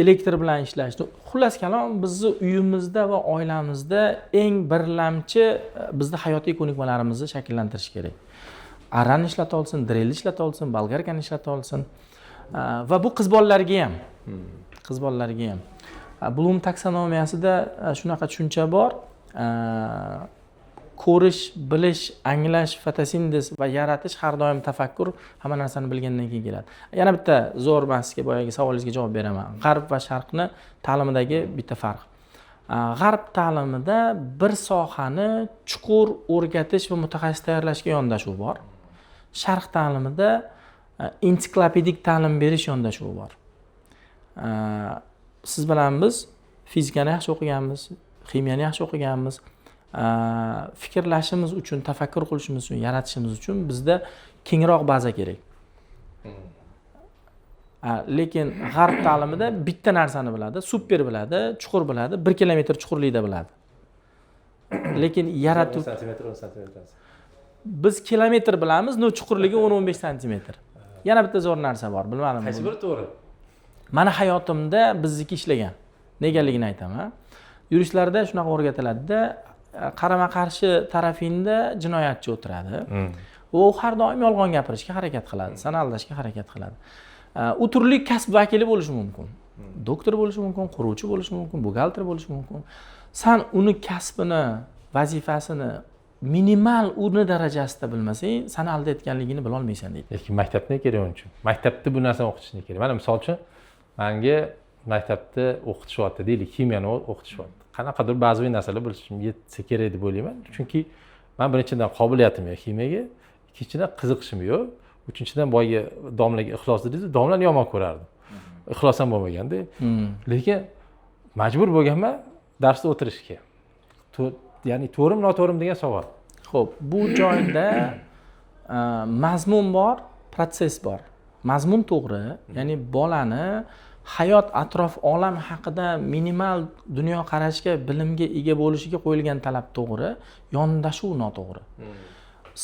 Elektr bilan ishlashni. Xullas kalom, bizning uyimizda va oilamizda eng birlamchi bizning hayotiy ko'nikmalarimizni shakllantirish kerak. Arrani ishlata olsin, drelni ishlata olsin, bolgarkani ishlata olsin. Va bu qiz bolalarga ham. Qiz bolalarga ham. Bloom taksonomiyasida shunaqa tushuncha bor. Ko'rish, bilish, anglash, fotosintez va yaratish har doim tafakkur, hamma narsani bilgandan keyin keladi. Yana bitta zo'r masga boyagi savolingizga javob beraman. G'arb va sharqni ta'limidagi bitta farq. G'arb ta'limida bir sohani chuqur o'rgatish va mutaxassis tayyorlashga yondashuv bor. Sharq ta'limida ensiklopedik ta'lim berish yondashuvi bor. Siz bilan biz fizikani yaxshi o'qiganmiz, ximiyani yaxshi o'qiganmiz. Fikrlashimiz uchun, tafakkur qilishimiz uchun, yaratishimiz uchun bizda kengroq baza kerak. Lekin g'arb ta'limida bitta narsani biladi, super biladi, chuqur biladi, 1 kilometr chuqurlikda biladi. Lekin yaratuv 10 santimetr, 10 santimetr. biz kilometr bilamiz, no chuqurligi 10-15 santimetr. Yana bitta zo'r narsa bor, bilmadim. Qaysi biri to'g'ri? Mani hayotimda bizniki ishlagan. Negaligini aytaman. Yuristlarda shunaqa o'rgatiladi-da, qarama-qarshi tarafingda jinoyatchi o'tiradi. U har doim yolg'on gapirishga harakat qiladi, seni aldashga harakat qiladi. U turli kasb vakili bo'lishi mumkin. Doktor bo'lishi mumkin, quruvchi bo'lishi mumkin, buxgalter bo'lishi mumkin. Sen uni kasbini, vazifasini minimal uni darajasida bilmasang, seni aldayotganligini bila olmaysan deydi. Lekin maktabda kerak uning uchun. Maktabda bu narsani o'qitishni kerak. Mana misol uchun menga maktabda o'qitishyapti deylik, kimiyani o'qitishyapti. Qanaqadir ba'zi narsalar bilishim yetsa kerak deb o'ylayman. Chunki men birinchidan qobiliyatim yo'q kimiyaga, ikkinchidan qiziqishim yo'q, uchinchidan boyga domlaga ixlos dedingiz, domlani yomon ko'rardim. Ixlos ham bo'lmaganda. Lekin majbur bo'lganman darsda o'tirishga. Ya'ni to'g'rim, noto'g'rim degan savol. Xo'p, bu joyda mazmun bor, proses bor. Mazmun to'g'ri, ya'ni bolani hayot, atrof, olam haqida minimal dunyo qarashga, bilimga ega bo'lishiga qo'yilgan talab to'g'ri, yondashuv noto'g'ri.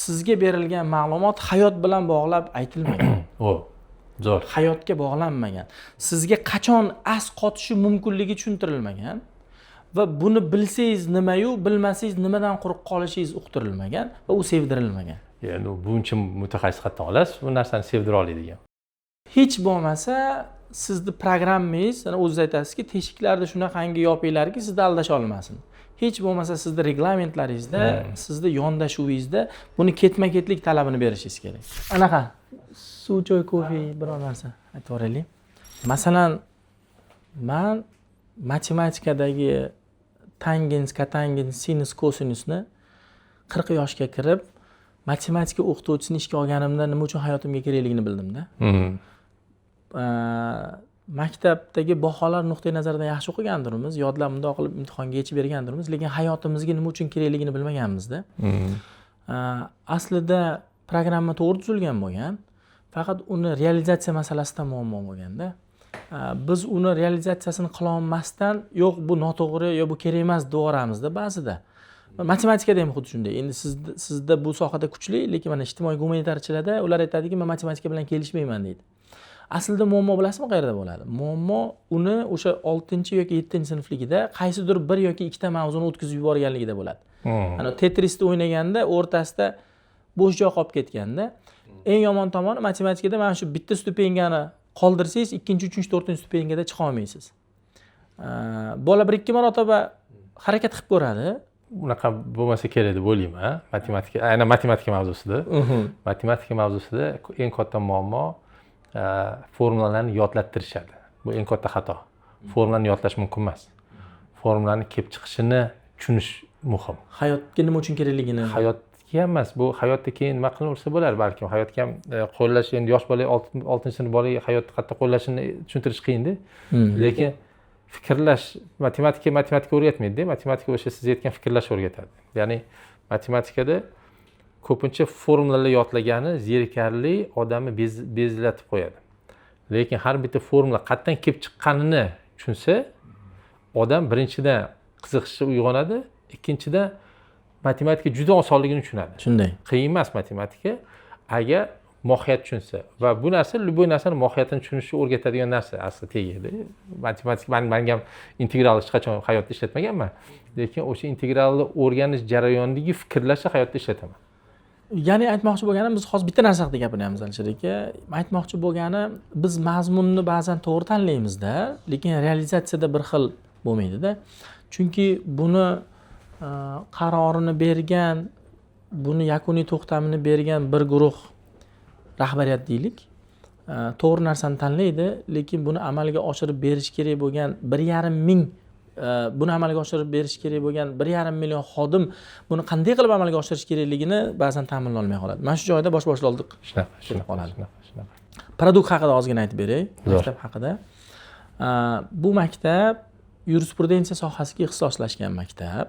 Sizga berilgan ma'lumot hayot bilan bog'lab aytilmagan. Zo'r. Hayotga bog'lanmagan. Sizga qachon as qotishi mumkinligi tushuntirilmagan va buni bilsangiz nima-yu, bilmasangiz nimadan quruq qolishingiz uqtirilmagan va u sevdirilmagan. Ya'ni buncha mutaxassis xatdan olasiz, bu narsani sevdira oladigan. Hech bo'lmasa sizni programmangiz, o'zingiz aytasizki, teshiklarni shunaqangi yopinglarki, sizni aldasha olmasin. Hech bo'lmasa sizni reglamentlaringizda, sizni yondashuvingizda buni ketma-ketlik talabini berishingiz kerak. Anaqa suv, choy, kofe, biror narsa aytib o'raylik. Masalan, men matematikadagi tangens, kotangens, sinus, kosinusni 40 yoshga kirib, matematika o'qituvchisini ishga olganimda nima uchun hayotimga kerakligini bildim-da. Maktabdagi baholar nuqtai nazaridan yaxshi o'qigandirmiz, yodlab bundoq qilib imtihonga yechib bergandirmiz, lekin hayotimizga nima uchun kerakligini bilmaganmiz-da. Aslida programma to'g'ri tuzilgan bo'lgan, faqat uni realizatsiya masalasida muammo bo'lganda, biz uni realizatsiyasini qila olmasdan, yo'q bu noto'g'ri, yo bu kerak emas deyaveramiz-da ba'zida. Matematikada ham xuddi shunday. Endi sizda bu sohada kuchli, lekin mana ijtimoiy gumanitarchilarda ular aytadiki, men matematika bilan kelishmayman deydi. Aslida muammo bilasizmi qayerda bo'ladi? Muammo uni o'sha 6 yoki 7 sinfligida qaysidir bir yoki ikkita mavzuni o'tkazib yuborganligida bo'ladi. Ana Tetrisda o'ynaganda o'rtasida bo'sh joy qolib ketganda, eng yomon tomoni matematikada mana shu bitta stupengani qoldirsangiz, 2-3, 4 stupengada chiqa olmaysiz. Bola 1-2 marotaba harakat qilib ko'radi. Unaqa bo'lmasa kerak deb o'ylayman, matematika, aynan matematika mavzusida. Matematika mavzusida eng katta muammo formulalarni yodlattirishadi. Bu eng katta xato. Formulani yodlash mumkin emas. Formulani kelib chiqishini tushunish muhim. Hayotga nima uchun kerakligini. Hayotga emas, bu hayotda keyin nima qilaversa bo'lar, balkim hayotga ham qo'llash, endi yosh bola 6-sinf bolaga hayotni qayerda qo'llashini tushuntirish qiyin-da. Lekin fikrlash, matematika o'rgatmaydi-da, matematika o'sha siz aytgan fikrlash o'rgatadi. Ya'ni matematikada ko'pincha formulalar yodlagani zerikarli odamni bezlatib qo'yadi. Lekin har bitta formula qayerdan kelib chiqqanini tushunsa, odam birinchidan qiziqishi uyg'onadi, ikkinchidan matematika juda osonligini tushunadi. Shunday. Qiyin emas matematika agar mohiyat tushunsa va bu narsa любой narsani mohiyatini tushunishni o'rgatadigan narsa aslida tegadi. Matematika menga ham integralni hech qachon hayotda ishlatmaganman, lekin o'sha integralni o'rganish jarayonidagi fikrlashni hayotda ishlataman. Ya'ni aytmoqchi bo'lganim, biz hozir bitta narsa haqida gapiryapmiz Alisher aka. Aytmoqchi bo'lgani, biz mazmunni ba'zan to'g'ri tanlaymiz-da, lekin realizatsiyada bir xil bo'lmaydi-da. Chunki buni qarorini bergan, buni yakuniy to'xtamini bergan bir guruh rahbariyat deylik, to'g'ri narsani tanlaydi, lekin buni amalga oshirib berish kerak bo'lgan 1,5 ming buni amalga oshirib berish kerak bo'lgan 1,5 million xodim buni qanday qilib amalga oshirish kerakligini ba'zan ta'minlolmay qoladi. Mana shu joyda bosh-boshlovlik Shunaqa qoladi. shunaqa. Produkt haqida ozgina aytib beray, Zo'r. maktab haqida. Bu maktab yurisprudensiya sohasiga ixtisoslashgan maktab,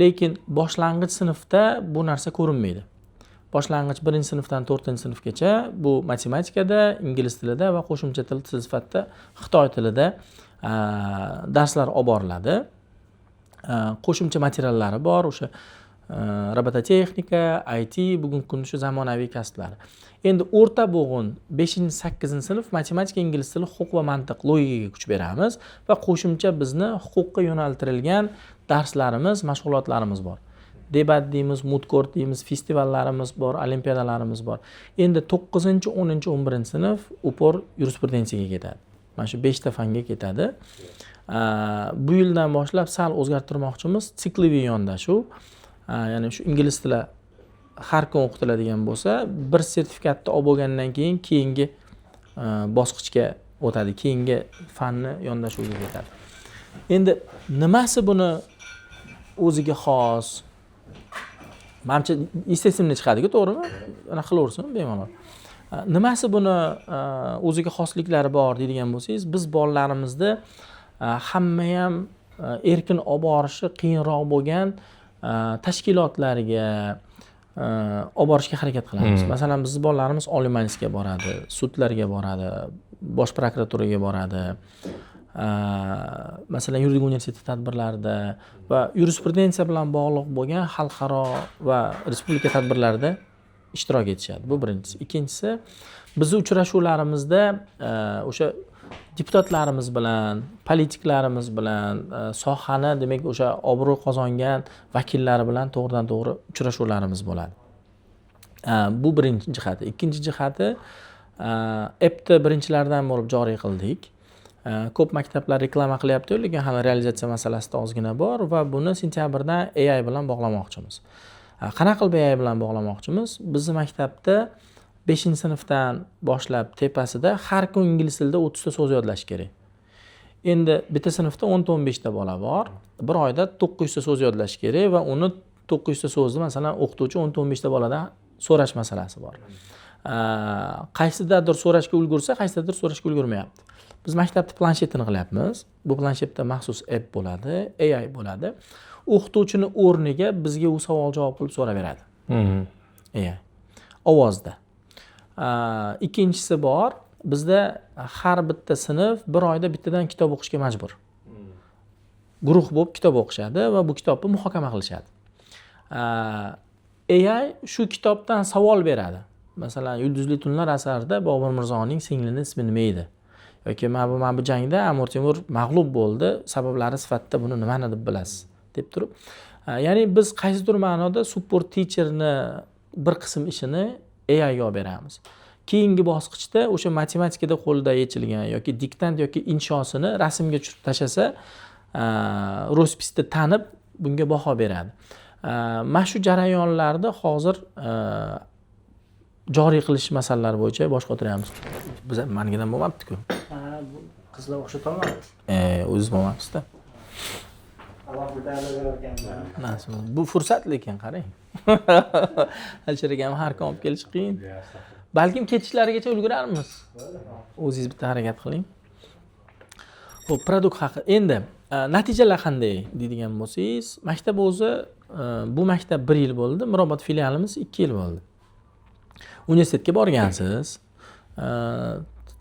lekin boshlang'ich sinfda bu narsa ko'rinmaydi. Boshlang'ich 1-sinfdan 4-sinfgacha bu matematikada, ingliz tilida va qo'shimcha til sifatida Xitoy tilida darslar olib boriladi. Qo'shimcha materiallari bor, o'sha robototexnika, IT, bugungi kunda shu zamonaviy kasblar. Endi o'rta bo'g'in 5-8-sinf matematika, ingliz tili, huquq va mantiq, logikaga kuch beramiz va qo'shimcha bizni huquqqa yo'naltirilgan darslarimiz, mashg'ulotlarimiz bor. Debat deymiz, moot court deymiz, festivallarimiz bor, olimpiadalarimiz bor. Endi 9-10, 11-sinf upor yurisprudensiyaga ketadi. Mana shu 5 ta fanga ketadi. Bu yildan boshlab sal o'zgartirmoqchimiz, siklviy yondashuv. Ya'ni shu ingliz tili har kun o'qitiladigan bo'lsa, bir sertifikatni olib bo'lgandan keyin keyingi bosqichga o'tadi, keyingi fanni yondashuvga ketadi. Endi nimasi buni o'ziga xos? Menimcha estesimda chiqadi-ku, to'g'rimi? Ana qilaversin bemalol. Nimasi buni o'ziga xosliklari bor deydigan bo'lsangiz, biz bolalarimizni hamma ham erkin olib borishi qiyinroq bo'lgan tashkilotlarga olib borishga harakat qilamiz. Masalan, bizning bolalarimiz Oliy Majlisga boradi, sudlarga boradi, Bosh prokuraturaga boradi. Masalan, yuridik universitet tadbirlarida va yurisprudensiya bilan bog'liq bo'lgan xalqaro va respublika tadbirlarida ishtirok etishadi. Bu birinchisi. Ikkinchisi, bizning uchrashuvlarimizda o'sha deputatlarimiz bilan, politiklarimiz bilan, sohani, demak, o'sha obro' qozongan vakillari bilan to'g'ridan-to'g'ri uchrashuvlarimiz bo'ladi. Bu birinchi jihati. Ikkinchi jihati, appni birinchilardan bo'lib joriy qildik. Ko'p maktablar reklama qilyapti, lekin hali realizatsiya masalasida ozgina bor va buni sentyabrdan AI bilan bog'lamoqchimiz. Qanaqa qilib AI bilan bog'lamoqchimiz? Bizning maktabda 5-sinfdan boshlab tepasida har kun ingliz tilida 30 ta so'z yodlash kerak. Endi bitta sinfda 10-15 ta bola bor. Bir oyda 900 ta so'z yodlash kerak va uni 900 ta so'zni masalan o'qituvchi 10-15 ta boladan so'rash masalasi bor. Qaysidadir so'rashga ulgursa, qaysidadir so'rashga ulgurmayapti. Biz maktabda planshetini qilyapmiz. Bu planshetda maxsus app bo'ladi, AI bo'ladi. O'qituvchini o'rniga bizga u savol-javob qilib so'raveradi. AI ovozda. Ikkinchisi bor, bizda har bitta sinf bir oyda bittadan kitob o'qishga majbur. Guruh bo'lib kitob o'qishadi va bu kitobni muhokama qilishadi. AI shu kitobdan savol beradi. Masalan, Yulduzli tunlar asarida Bobur Mirzoning singlini ismi nima edi? Yoki mana bu jangda Amir Temur mag'lub bo'ldi, sabablari sifatida buni nimani deb bilasiz, deb turib. Ya'ni biz qaysidir ma'noda support teacherni bir qism ishini AI ga olib beramiz. Keyingi bosqichda o'sha matematikada qo'lda yechilgan yoki diktant yoki inshosini rasmga tushirib tashlasa, rospisda tanib bunga baho beradi. Mana shu jarayonlarda hozir joriy qilish masalalari bo'yicha bosh qotiramiz. Biz manikidan bo'lmabdi-ku. Bu qizlar o'xshatolmaydi. O'ziz bo'lmabsiz-da. Bu fursat lekin qarang. Alishar akam har kun olib kelish qiyin. Balkim ketishlarigacha ulgurarmiz. O'zingiz bitta harakat qiling. Xo'p, produkt haqi. Endi natijalar qanday deydigan bo'lsangiz, maktab o'zi bu maktab 1 yil bo'ldi, Mirobod filialimiz 2 yil bo'ldi. Universitetga borgansiz.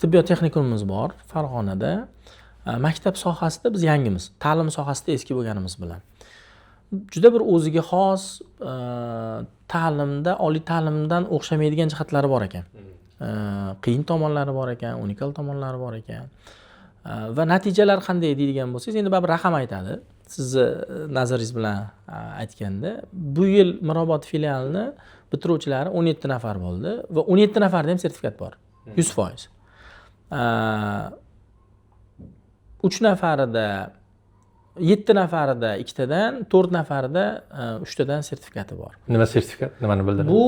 Tibbiyot texnikumimiz bor Farg'onada. Maktab sohasida biz yangimiz. Ta'lim sohasida eski bo'lganimiz bilan. Juda bir o'ziga xos ta'limda, oliy ta'limdan o'xshamaydigan jihatlari bor ekan. Qiyin tomonlari bor ekan, unikal tomonlari bor ekan. Va natijalar qanday deydigan bo'lsangiz, endi baribir raqam aytadi. Sizni nazaringiz bilan aytganda, bu yil Mirobod filialini bitiruvchilari 17 nafar bo'ldi va 17 nafarda ham sertifikat bor. 100%. 3 nafarida 7 nafarida 2tadan, 4 nafarida 3tadan sertifikati bor. Nima sertifikat? Nimani bildiradi? Bu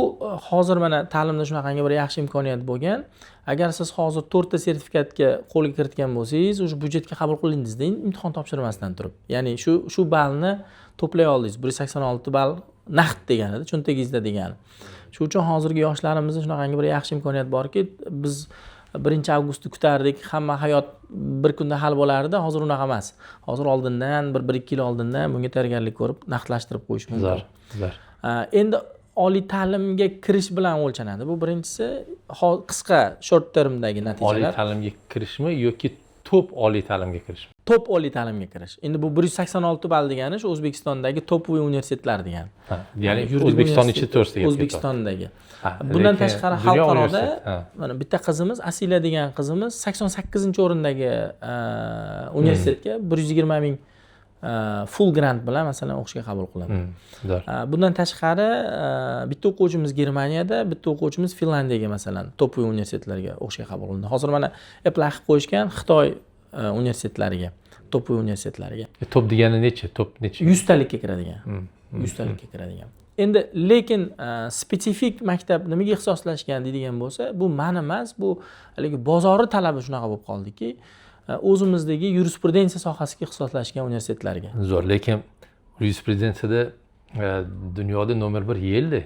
hozir mana ta'limda shunaqangi bir yaxshi imkoniyat bo'lgan. Agar siz hozir 4 ta sertifikatga qo'lga kiritgan bo'lsangiz, o'sha budjetga qabul qilindingizda imtihon topshirmasdan turib. Ya'ni shu ballni to'play oldingiz. 186 ball naqd deganida, cho'ntagingizda degani. Shu uchun hozirgi yoshlarimizda shunaqangi bir yaxshi imkoniyat borki, biz 1 avgustni kutardik, hamma hayot bir kunda hal bo'lardi. Hozir unaqa emas. Hozir oldindan 1-2 yil oldindan bunga tayyorgarlik ko'rib, naqdlashtirib qo'yish mumkin. Zo'r. Endi oliy ta'limga kirish bilan o'lchanadi. Bu birinchisi qisqa short termdagi natijalar. Oliy ta'limga kirishmi yoki top oliy ta'limga kirishmi? Top oliy ta'limga kirish. Endi bu 186 ball degani shu O'zbekistondagi topoviy universitetlar degani. Ya'ni O'zbekiston ichida to'g'risiga. O'zbekistondagi. Bundan tashqari xalqaroda mana bitta qizimiz, Asila degan qizimiz 88-o'rindagi universitetga 120 ming full grant bilan masalan o'qishga qabul qilindi. Bundan tashqari bitta o'quvchimiz Germaniyada, bitta o'quvchimiz Finlandiyaga masalan topoviy universitetlarga o'qishga qabul qilindi. Hozir mana apply qilib qo'yishgan Xitoy universitetlariga, topoviy universitetlariga. Top degani necha? Top necha? 100 talikka kiradigan. 100 talikka kiradigan. Endi lekin spesifik maktab nimaga ixtisoslashgan deydigan bo'lsa, bu ma'ni emas, bu haligi bozori talabi shunaqa bo'lib qoldiki, o'zimizdagi yurisprudensiya sohasiga ixtisoslashgan universitetlarga. Zo'r, lekin yurisprudensiyada dunyoda nomer 1 Yel'di.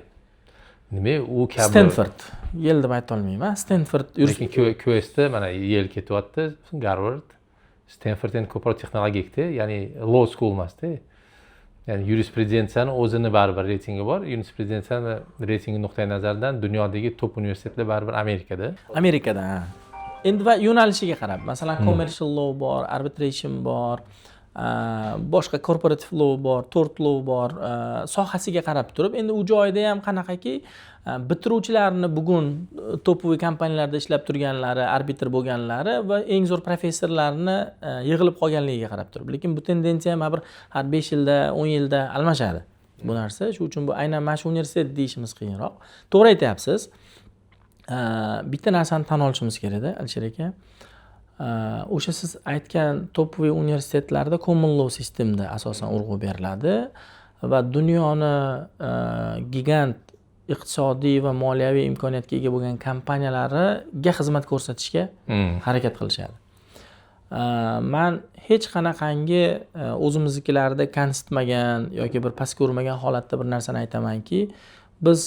Nima u kabi? Stanford. Yel deb ayta olmayman. Stanford lekin QS'da mana Yel ketyapti, Harvard, Stanford endi ko'proq texnologikda, ya'ni law school emasda. Ya'ni yurisprudensiyani o'zini baribir reytingi bor. Yurisprudensiyani reytingi nuqtai nazaridan dunyodagi top universitetlar baribir Amerikada. Amerikada, ha. Endi va yo'nalishiga qarab, masalan, commercial law bor, arbitration bor, boshqa corporative law bor, tort law bor, sohasiga qarab turib, endi u joyda ham qanaqaki bitiruvchilarni bugun topoviy kompaniyalarda ishlab turganlari, arbitr bo'lganlari va eng zo'r professorlarni yig'ilib qolganligiga qarab turib. Lekin bu tendensiya ham har 5 yilda, 10 yilda almashadi. Bu narsa, shu uchun bu aynan mana shu universitet deyishimiz qiyinroq. To'g'ri aytyapsiz. Bitta narsani tan olishimiz kerak-da, Alisher aka. O'sha siz aytgan topoviy universitetlarda common law sistemda asosan urg'u beriladi va dunyoni gigant iqtisodiy va moliyaviy imkoniyatga ega bo'lgan kompaniyalariga xizmat ko'rsatishga harakat qilishadi. Men hech qanaqangi o'zimiznikilarda kamsitmagan yoki bir past ko'rmagan holatda bir narsani aytamanki, biz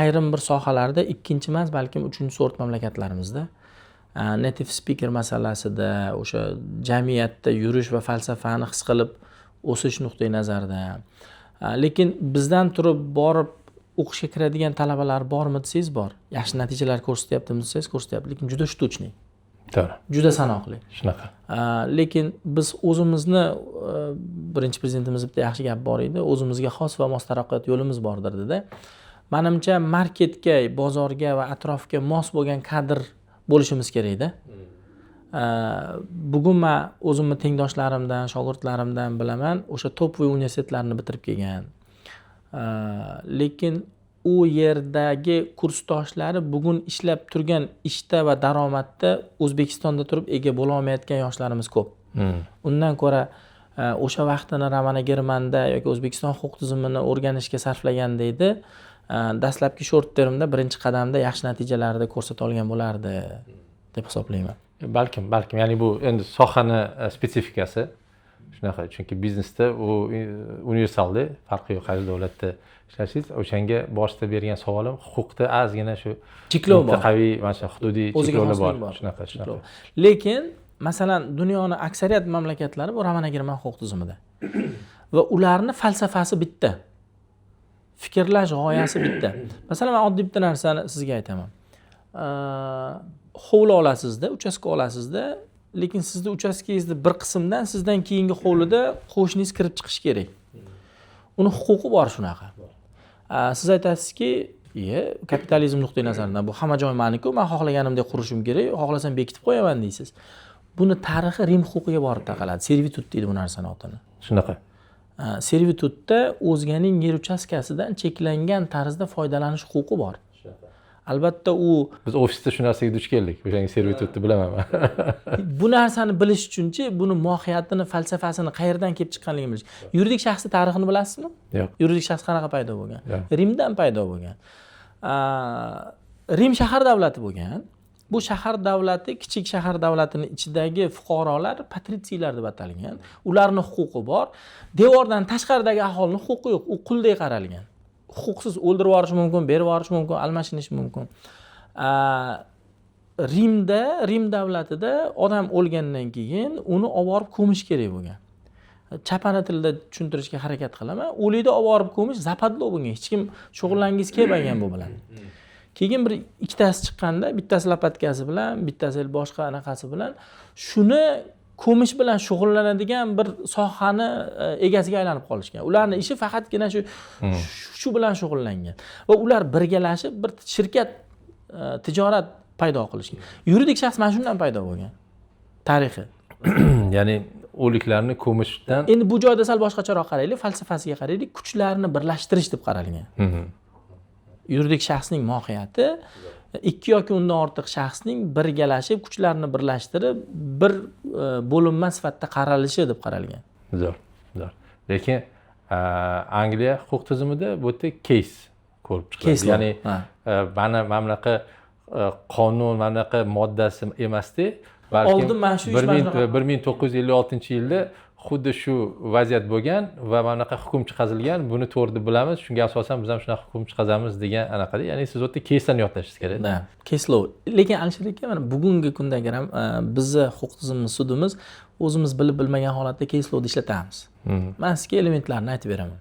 ayrim bir sohalarda ikkinchi emas, balkim 3-sort mamlakatlarimizda native speaker masalasida, o'sha jamiyatda yurish va falsafani his qilib o'sish nuqtai nazarida. Lekin bizdan turib borib o'qishga kiradigan talabalar bormi desangiz bor. Yaxshi natijalar ko'rsatyaptimi desangiz ko'rsatyapti, lekin juda shtuchniy. To'g'ri. Juda sanoqli. Shunaqa. Lekin biz o'zimizni birinchi prezidentimiz bitta yaxshi gap bor edi, o'zimizga xos va mos taraqqiyot yo'limiz bordir dedi. Menimcha marketga, bozorga va atrofga mos bo'lgan kadr bo'lishimiz kerak-da. Bugun men o'zimni tengdoshlarimdan, shogirdlarimdan bilaman, o'sha topoviy universitetlarni bitirib kelgan. Lekin u yerdagi kursdoshlari bugun ishlab turgan ishda va daromadda O'zbekistonda turib ega bo'la olmayotgan yoshlarimiz ko'p. Undan ko'ra o'sha vaqtini Ramana Germanda yoki O'zbekiston huquq tizimini o'rganishga sarflaganda edi, dastlabki short termda birinchi qadamda yaxshi natijalarni ko'rsata olgan bo'lardi deb hisoblayman. Balkim, ya'ni bu endi sohani spesifikasi shunaqa, chunki biznesda u universalda, farqi yo'q qaysi davlatda ishlashingiz. O'shanga boshida bergan savolim huquqda ozgina shu cheklov bor. Qaviy, mana hududiy cheklovlar bor. Shunaqa. Lekin masalan, dunyoning aksariyat mamlakatlari bu Ramana German huquq tizimida. Va ularni falsafasi bitta. Fikrlash g'oyasi bitta. Masalan, men oddiy bitta narsani sizga aytaman. Hovli olasizda, uchastka olasizda, lekin sizning uchastkangizda bir qismdan sizdan keyingi hovlida qo'shningiz kirib chiqish kerak. Uni huquqi bor shunaqa. Siz aytasizki, kapitalizm nuqtai nazaridan bu hamma joy meniki, men xohlaganimdek qurishim kerak, xohlasam bekitib qo'yaman deysiz. Buni tarixi Rim huquqiga borib taqaladi. Servitut deydi bu narsani otini. Shunaqa. Servitutda o'zganing yer uchastkasidan cheklangan tarzda foydalanish huquqi bor. albatta u Biz ofisda shu narsaga duch keldik. O'shanga servitutni bilaman men. bu narsani bilish uchunchi buni mohiyatini, falsafasini qayerdan kelib chiqqanligini bilish. Yuridik shaxsning tarixini bilasizmi? Yo'q. Yuridik shaxs qanaqa paydo bo'lgan? Yo'q. Rimdan paydo bo'lgan. Rim shahar davlati bo'lgan. Bu shahar davlati kichik shahar davlatini ichidagi fuqarolar patritsiyalar deb atalgan. Ularning huquqi bor. Devordan tashqaridagi aholining huquqi yo'q. U quldek qaralgan. Huquqsiz o'ldirib yuborish mumkin, berib yuborish mumkin, almashinish mumkin. Rim davlatida odam o'lgandan keyin uni olib borib ko'mish kerak bo'lgan. Chapana tilida tushuntirishga harakat qilaman. O'likni olib borib ko'mish zapadlov bo'lgan. Hech kim shug'ullangiz kelmagan bu bilan. Keyin bir ikkitasi chiqqanda, bittasi lapatkasi bilan, bittasi boshqa anaqasi bilan shuni ko'mish bilan shug'ullanadigan bir sohani egasiga aylanib qolishgan. Ularning ishi faqatgina shu bilan shug'ullangan. Va ular birgalashib bir shirkat, tijorat paydo qilishgan. Yuridik shaxs mana shundan paydo bo'lgan. Tarixi. Ya'ni o'liklarni ko'mishdan Endi bu joyda sal boshqacharoq qaraylik, falsafasiga qaraylik, kuchlarni birlashtirish deb qaralgan. Yuridik shaxsning mohiyati ikki yoki undan ortiq shaxsning birgalashib, kuchlarni birlashtirib, bir bo'linma sifatida qaralishi deb qaralgan. Zo'r. Lekin Angliya huquq tizimida bu yerda case ko'rib chiqiladi. Ya'ni mana bunaqa qonun, mana bunaqa moddasi emasdi. Oldin mana shu 1956-yilda xuddi shu vaziyat bo'lgan va mana bunaqa hukm chiqarilgan. Buni to'g'ri deb bilamiz. Shunga asosan biz ham shunaqa hukm chiqazamiz degan anaqada. Ya'ni siz o'tda case'dan yodlashingiz kerak. Da, case law. Lekin Alisher aka, mana bugungi kundagi ham bizni huquq tizimimiz, sudimiz o'zimiz bilib bilmagan holatda case lawni ishlatamiz. Men sizga elementlarini aytib beraman.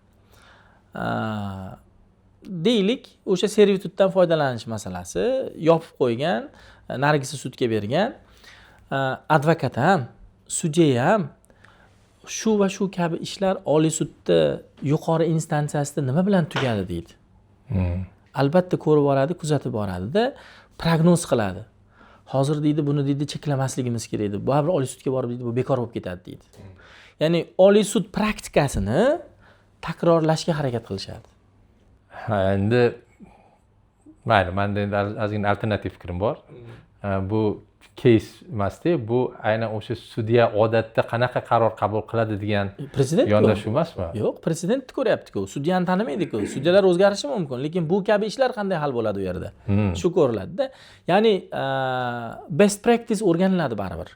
Deylik, o'sha servitutdan foydalanish masalasi yopib qo'ygan, narigisi sudga bergan. Advokat ham, sudya ham shu va shu kabi ishlar Oliy sudda, yuqori instansiyasida nima bilan tugadi deydi. Albatta ko'rib boradi, kuzatib boradi-da, prognoz qiladi. Hozir deydi, buni deydi cheklamasligimiz kerak edi. Baribir Oliy sudga borib deydi, bu bekor bo'lib ketadi deydi. Ya'ni Oliy sud praktikasini takrorlashga harakat qilishadi. Endi mayli, menda endi ozgina alternativ fikrim bor. Bu case emasdi, bu aynan o'sha sudya odatda qanaqa qaror qabul qiladi degan Prezident yondashuv emasmi? Yo'q, prezidentni ko'ryapti-ku. Sudyani tanimaydi-ku. Sudyalar o'zgarishi mumkin, lekin bu kabi ishlar qanday hal bo'ladi u yerda? Shu ko'riladi-da. Ya'ni best practice o'rganiladi baribir.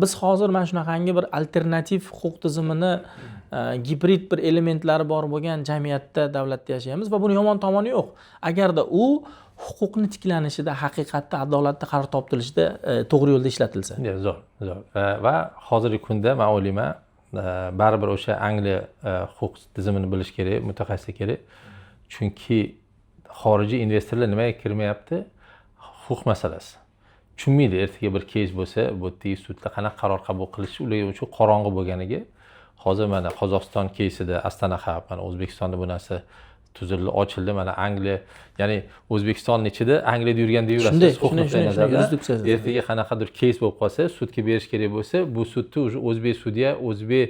Biz hozir mana shunaqangi bir alternativ huquq tizimini gibrid bir elementlari bor bo'lgan jamiyatda, davlatda yashaymiz va buni yomon tomoni yo'q. Agarda u huquqni tiklanishida, haqiqatda, adolatda qaror topilishida to'g'ri yo'lda ishlatilsa. Zo'r. Va hozirgi kunda men o'ylayman, baribir o'sha Angliya huquq tizimini bilish kerak, mutaxassis kerak. Chunki xorijiy investorlar nimaga kirmayapti? Huquq masalasi. Tushunmaydi, ertaga bir case bo'lsa, bu yerda sudda qanaqa qaror qabul qilishi ular uchun qorong'i bo'lganiga, hozir mana Qozog'iston case'ida Astana Hub, mana O'zbekistonda bu narsa tuzildi, ochildi. Mana Angliya, ya'ni O'zbekistonning ichida Angliyada yurganda yurasiz. Shunday. Ertaga qanaqadir case bo'lib qolsa, sudga berish kerak bo'lsa, bu sudni o'sha o'zbek sudya, o'zbek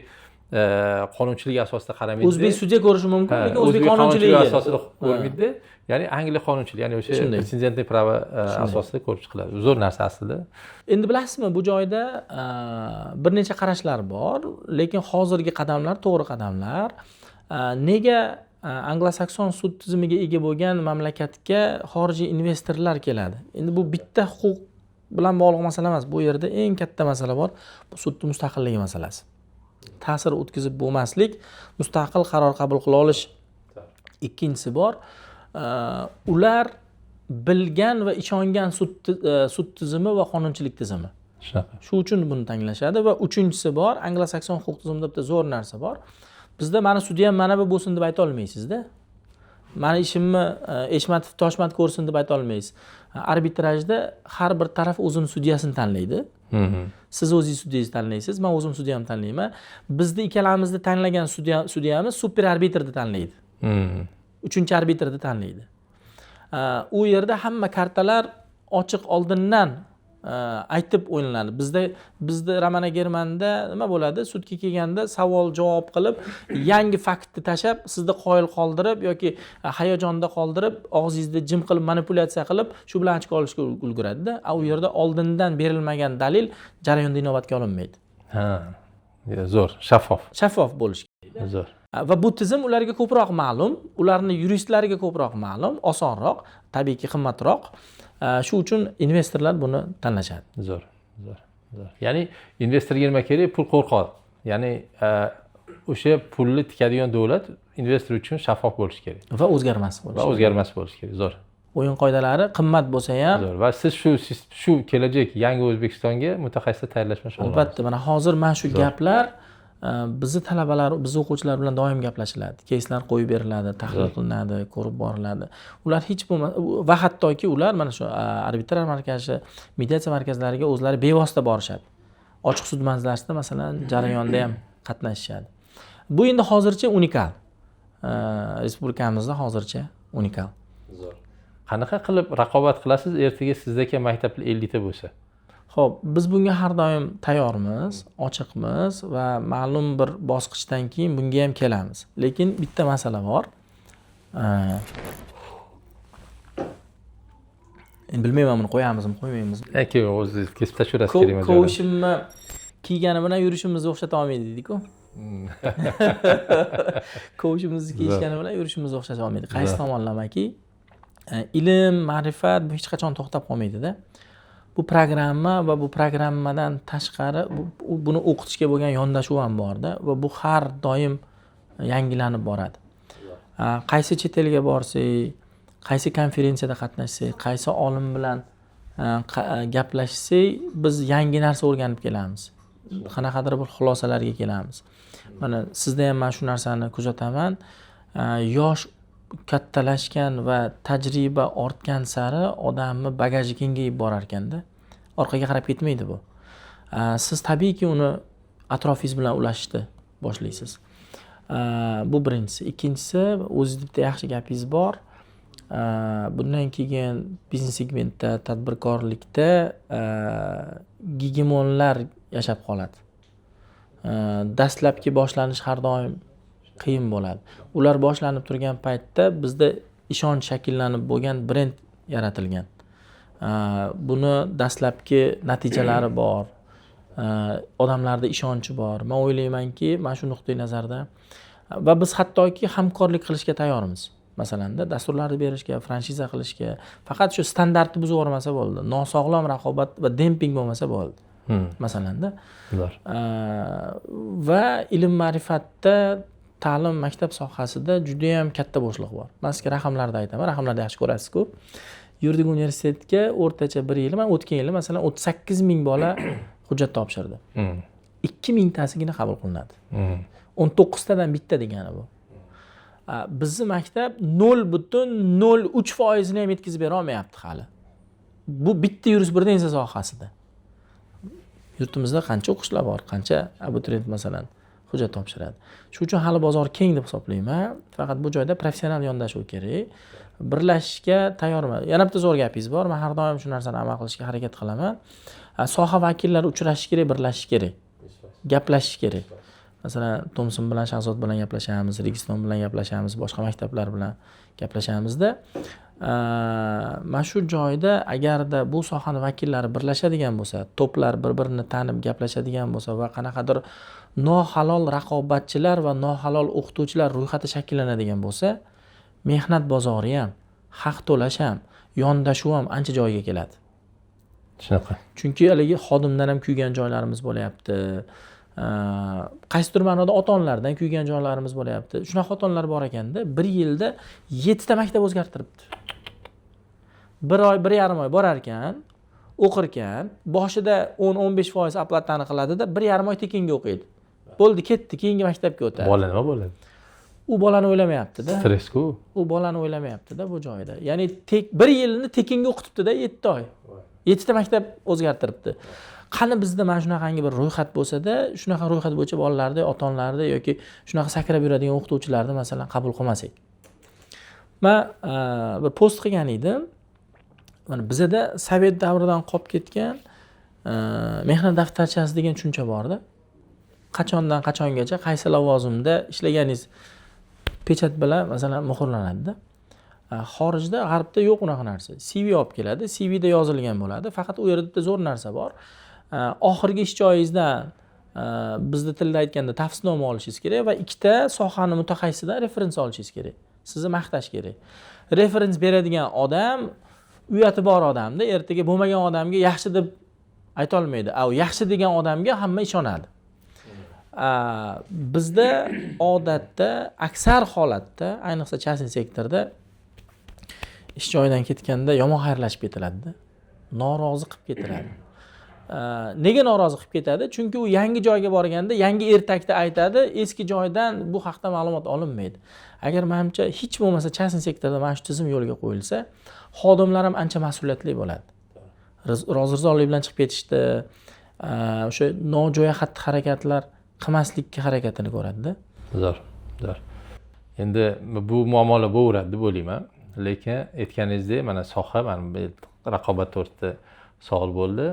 qonunchiligi asosida qaramaydi. O'zbek sudya ko'rishi mumkin, lekin o'zbek qonunchiligi asosida ko'rmaydi. Ya'ni Angliya qonunchiligi, ya'ni o'sha litsenziyatli pravo asosida ko'rib chiqiladi. Zo'r narsa aslida. Endi bilasizmi, bu joyda bir necha qarashlar bor, lekin hozirgi qadamlar to'g'ri qadamlar. Nega Anglo-sakson sud tizimiga ega bo'lgan mamlakatga xorijiy investorlar keladi? Endi bu bitta huquq bilan bog'liq masala emas. Bu yerda eng katta masala bor, bu sudning mustaqilligi masalasi. Ta'sir o'tkazib bo'lmaslik, mustaqil qaror qabul qila olish. Ikkinchisi bor, ular bilgan va ishongan sud tizimi va qonunchilik tizimi. Shu uchun buni tanglashadi. Va uchinchisi bor, Anglo-sakson huquq tizimida bitta zo'r narsa bor. Bizda mana sudya ham mana bu bo'lsin deb ayta olmaysiz-da. Mani ishimni Eshmatov Toshmat ko'rsin deb ayta olmaysiz. Arbitrajda har bir taraf o'zining sudyasini tanlaydi. Siz o'zingiz sudyangizni tanlaysiz, men o'zim sudyamni tanlayman. Bizda ikkalamizni tanlagan sudyamiz super arbitrni tanlaydi. Uchinchi arbitrni tanlaydi. U yerda hamma kartalar ochiq oldindan aytib o'ylanadi. Bizda Romana Germanda nima bo'ladi? Sudga kelganda savol javob qilib, yangi faktni tashab, sizni qoyil qoldirib yoki hayajonda qoldirib, og'zingizda jim qilib manipulyatsiya qilib, shu bilan ochko olishga ulguradi-da. U yerda oldindan berilmagan dalil jarayonda inobatga olinmaydi. Ha. Zo'r, shaffof. Shaffof bo'lish kerak. Zo'r. Va bu tizim ularga ko'proq ma'lum, ularning yuristlariga ko'proq ma'lum, osonroq, tabiiyki qimmatroq. Shu uchun investorlar buni tanlashadi. Zo'r. Ya'ni investorga nima kerak? Pul qo'rqoq. Ya'ni o'sha pulni tikadigan davlat investor uchun shaffof bo'lishi kerak. Va o'zgarmas bo'lishi kerak. Zo'r. O'yin qoidalari qimmat bo'lsa ham. Zo'r. Va siz shu kelajak yangi O'zbekistonga mutaxassislar tayyorlashmoqchi bo'lasiz. Albatta, mana hozir mana shu gaplar bizni talabalar, bizni o'quvchilar bilan doim gaplashiladi. Keyslar qo'yib beriladi, tahlil qilinadi, ko'rib boriladi. Ular hech bo'lmasa va hattoki ular mana shu arbitraj markazi, mediatsiya markazlariga o'zlari bevosita borishadi. Ochiq sud manzillarida masalan jarayonda ham qatnashishadi. Bu endi hozircha unikal. Respublikamizda hozircha unikal. Zo'r. Qanaqa qilib raqobat qilasiz ertaga sizdagi maktablar 50 ta bo'lsa? Xo'p, biz bunga har doim tayyormiz, ochiqmiz va ma'lum bir bosqichdan keyin bunga ham kelamiz. Lekin bitta masala bor. Endi bilmayman buni qo'yamizmi, qo'ymaymizmi? Yo'q, o'zingiz kesib tashlaverasiz kerakmi? Ko'shimni kiygani bilan yurishimizni o'xshata olmaydi deydi-ku. Ko'shimizni kiyishgani bilan yurishimizni o'xshata olmaydi. Qaysi tomonlamaki? Ilm, ma'rifat bu hech qachon to'xtab qolmaydi-da. Bu programma va bu programmadan tashqari buni o'qitishga bo'lgan yondashuv ham bor-da va bu har doim yangilanib boradi. Qaysi chet elga borsak, qaysi konferensiyada qatnashsak, qaysi olim bilan gaplashsak, biz yangi narsa o'rganib kelamiz. Qanaqadir bir xulosalarga kelamiz. Mana sizda ham men shu narsani kuzataman. Yosh kattalashgan va tajriba ortgan sari odamni bagaji kengayib borar ekanda. Orqaga qarab ketmaydi bu. Siz tabiiyki uni atrofingiz bilan ulashishni boshlaysiz. Bu birinchisi. Ikkinchisi, o'zingizda bitta yaxshi gapingiz bor. Bundan keyin biznes segmentda, tadbirkorlikda gegemonlar yashab qoladi. Dastlabki boshlanish har doim qiyin bo'ladi. Ular boshlanib turgan paytda bizda ishonch shakllanib bo'lgan brend yaratilgan. Buni dastlabki natijalari bor. Odamlarda ishonchi bor. Men o'ylaymanki, mana shu nuqtai nazarda va biz hattoki hamkorlik qilishga tayyormiz. Masalanda dasturlarni berishga, franshiza qilishga, faqat shu standartni buzib o'rmasa bo'ldi. Nosog'lom raqobat va demping bo'lmasa bo'ldi. Masalanda. Va ilm ma'rifatda ta'lim maktab sohasida juda ham katta bo'shliq bor. Men sizga raqamlarda aytaman, raqamlarni yaxshi ko'rasiz-ku. Yuridik universitetga o'rtacha bir yil, men o'tgan yili masalan 38 ming bola hujjat topshirdi. 2000 tasigina qabul qilinadi. 19 tadan bitta degani bu. Bizning maktab 0.03% ni ham yetkazib bera olmayapti hali. Bu bitta yurisprudensiya sohasida. Yurtimizda qancha o'qishlar bor, qancha abituriyent masalan hujjat topshiradi. Shuning uchun hali bozor keng deb hisoblayman. Faqat bu joyda professional yondashuv kerak. Birlashishga tayyorman. Yana bitta zo'r gapingiz bor. Men har doim shu narsani amal qilishga harakat qilaman. Soha vakillari uchrashish kerak, birlashish kerak. Gaplashish kerak. Masalan, Thomson bilan, Shahzod bilan gaplashamiz, Registon bilan gaplashamiz, boshqa maktablar bilan gaplashamizda. Mana shu joyda agarda bu sohaning vakillari birlashadigan bo'lsa, toplar bir-birini tanib gaplashadigan bo'lsa va qanaqadir nohalol raqobatchilar va nohalol o'qituvchilar ro'yxati shakllanadigan bo'lsa, mehnat bozori ham, haq to'lash ham, yondashuv ham ancha joyiga keladi. Shunaqa. Chunki haligi xodimdan ham kuygan joylarimiz bo'layapti. Qaysidir ma'noda ota-onalardan kuygan joylarimiz bo'layapti. Shunaqa ota-onalar bor ekanda, bir yilda 7 ta maktab o'zgartiribdi. Bir oy, 1,5 oy borar ekan, o'qir ekan, boshida 10-15% oplatani qiladi-da, 1,5 oy tekinga o'qiydi. Bo'ldi, ketdi, keyingi maktabga o'tadi. Bola nima bo'ladi? U bolani o'ylamayapti-da. Stress-ku. U bolani o'ylamayapti-da bu joyda. Ya'ni bir yilni tekinga o'qitibdi-da 7 oy. 7 ta maktab o'zgartiribdi. Qani bizda mana shunaqangi bir ro'yxat bo'lsa-da, shunaqa ro'yxat bo'yicha bolalarni, ota-onalarni yoki shunaqa sakrab yuradigan o'qituvchilarni masalan qabul qilmasak. Men bir post qilgan edim. Mana bizda Sovet davridan qolib ketgan mehnat daftarchasi degan tushuncha borda. Qachondan qachongacha qaysi lavozimda ishlaganingiz pechat bilan masalan muhrlanadi-da. Xorijda, g'arbda yo'q unaqa narsa. CV olib keladi, CVda yozilgan bo'ladi. Faqat u yerda bitta zo'r narsa bor. Oxirgi ish joyingizdan bizda tilda aytganda tavsifnoma olishingiz kerak va ikkita sohani mutaxassisidan referens olishingiz kerak. Sizni maqtash kerak. Referens beradigan odam uyati bor odamda, ertaga bo'lmagan odamga yaxshi deb ayta olmaydi. Yaxshi degan odamga hamma ishonadi. Bizda odatda aksar holatda, ayniqsa частный sektorda ish joyidan ketganda yomon xayrlashib ketiladi-da. Norozi qilib ketiladi. Nega norozi qilib ketadi? Chunki u yangi joyga borganda yangi ertakda aytadi, eski joydan bu haqda ma'lumot olinmaydi. Agar menimcha hech bo'lmasa частный sektorda mana shu tizim yo'lga qo'yilsa, xodimlar ham ancha mas'uliyatli bo'ladi. Rozi-rizonlik bilan chiqib ketishdi, o'sha nojo'ya xatti-harakatlar qilmaslikka harakatini ko'radi-da. Zo'r. Endi bu muammolar bo'laveradi deb o'ylayman. Lekin aytganingizdek, mana soha, mana raqobat to'g'risida savol bo'ldi.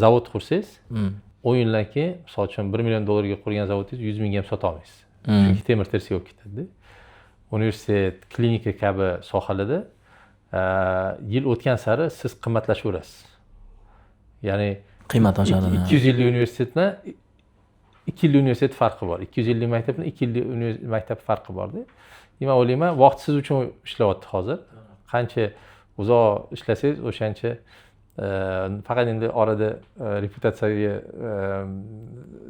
Zavod qursangiz, o'yindan keyin, misol uchun 1 million dollarga qurgan zavodingiz 100 mingga ham sota olmaysiz. Chunki temir tersiga olib ketadi. Universitet, klinika kabi sohalarda yil o'tgan sari siz qimmatlashaverasiz. Ya'ni qiymat oshadi. 200 yillik universitetdan 2 yillik universitet farqi bor. 200 yillik maktabdan 2 yillik maktab farqi bor-da. Men o'ylayman, vaqt siz uchun ishlayapti hozir. Qancha uzoq ishlasangiz, o'shancha faqat endi orada reputatsiyaga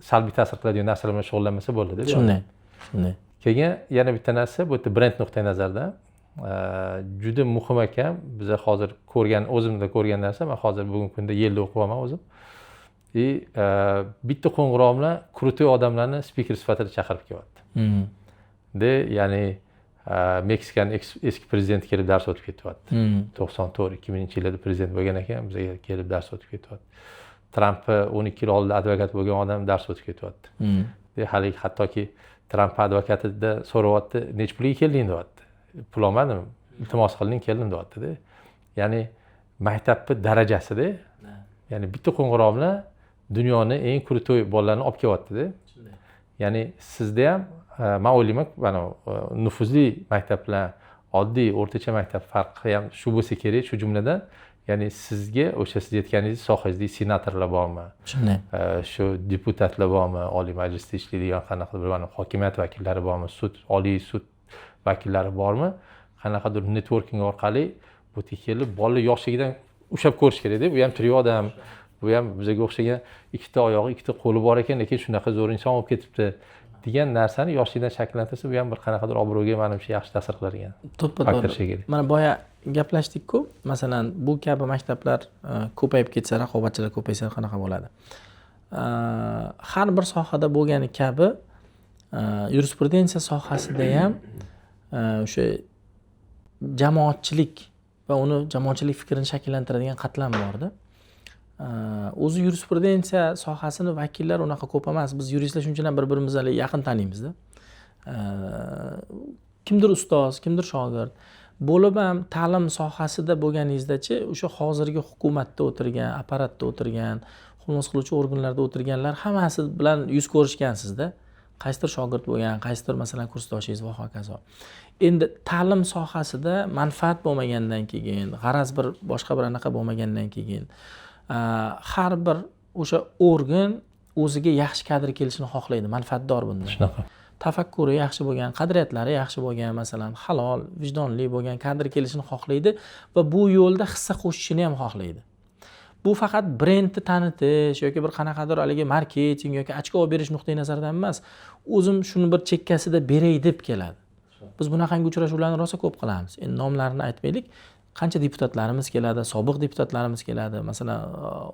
salbiy ta'sir qiladigan narsalar bilan shug'ullanmasa bo'ladi. Shunday. Keyin yana bitta narsa, bu yerda brend nuqtai nazardan juda muhim ekan. Biz hozir ko'rgan, o'zimda ko'rgan narsa, men hozir bugungi kunda Yelda o'qiyapman o'zim. Bitta qo'ng'iroq bilan krutoy odamlarni spiker sifatida chaqirib kelyapti. Ya'ni Meksikan eski prezidenti kelib dars o'tib ketyapti. 2000-yillarda prezident bo'lgan ekan, bizga kelib dars o'tib ketyapti. Tramp 12 yil oldin advokat bo'lgan odam dars o'tib ketyapti. Hali hattoki Tramp advokatida so'rayapti, "Nech pulga kelding?" deyapti. "Pul olmadim, iltimos qilding, keldim" deyapti-da. Ya'ni maktabning darajasida, ya'ni bitta qo'ng'iroq bilan dunyoning eng krutoy bolalarni olib kelyapti-da. Ya'ni sizda ham men o'ylayman, mana nufuzli maktab bilan oddiy o'rtacha maktab farqi ham shu bo'lsa kerak, shu jumladan, ya'ni sizga o'sha siz aytganingiz sohangizda senatorlar bormi? Shunday. Shu deputatlar bormi? Oliy majlisda ishlaydigan qanaqadir hokimiyat vakillari bormi? Oliy sud vakillari bormi? Qanaqadir networking orqali bu kelib bolalar yoshligidan ushlab ko'rish kerak-da. Bu ham tirik odam, bu ham bizga o'xshagan ikkita oyog'i, ikkita qo'li bor ekan, lekin shunaqa zo'r inson bo'lib ketibdi degan narsani yoshlikdan shakllantirsa, bu ham bir qanaqadir obro'ga menimcha yaxshi ta'sir qilar ekan. To'ppa-to'g'ri. Mana boya gaplashdik-ku, masalan, bu kabi maktablar ko'payib ketsa, raqobatchilar ko'paysa qanaqa bo'ladi? Har bir sohada bo'lgani kabi yurisprudensiya sohasida ham o'sha jamoatchilik va uni jamoatchilik fikrini shakllantiradigan qatlam borda. O'zi yurisprudensiya sohasini vakillar unaqa ko'p emas. Biz yuristlar shunchalar bir-birimizni yaqin taniymizda. Kimdir ustoz, kimdir shogird. Bo'lib ham ta'lim sohasida bo'lganingizda-chi, o'sha hozirgi hukumatda o'tirgan, apparatda o'tirgan, xulmas qiluvchi organlarda o'tirganlar hammasi bilan yuz ko'rishgansizda. Qaysidir shogird bo'lgan, qaysidir masalan kursdoshingiz va hokazo. Endi ta'lim sohasida manfaat bo'lmagandan keyin, g'araz bir boshqa bir anaqa bo'lmagandan keyin har bir o'sha organ o'ziga yaxshi kadr kelishini xohlaydi, manfaatdor bundan. Shunaqa. Tafakkuri yaxshi bo'lgan, qadriyatlari yaxshi bo'lgan, masalan, halol, vijdonli bo'lgan kadr kelishini xohlaydi va bu yo'lda hissa qo'shishini ham xohlaydi. Bu faqat brendni tanitish yoki bir qanaqadir haligi marketing yoki ochko olib berish nuqtai nazaridan emas, o'zim shuni bir chekkasida beray deb keladi. Biz bunaqangi uchrashuvlarni rosa ko'p qilamiz. Endi nomlarini aytmaylik. Qancha deputatlarimiz keladi, sobiq deputatlarimiz keladi, masalan,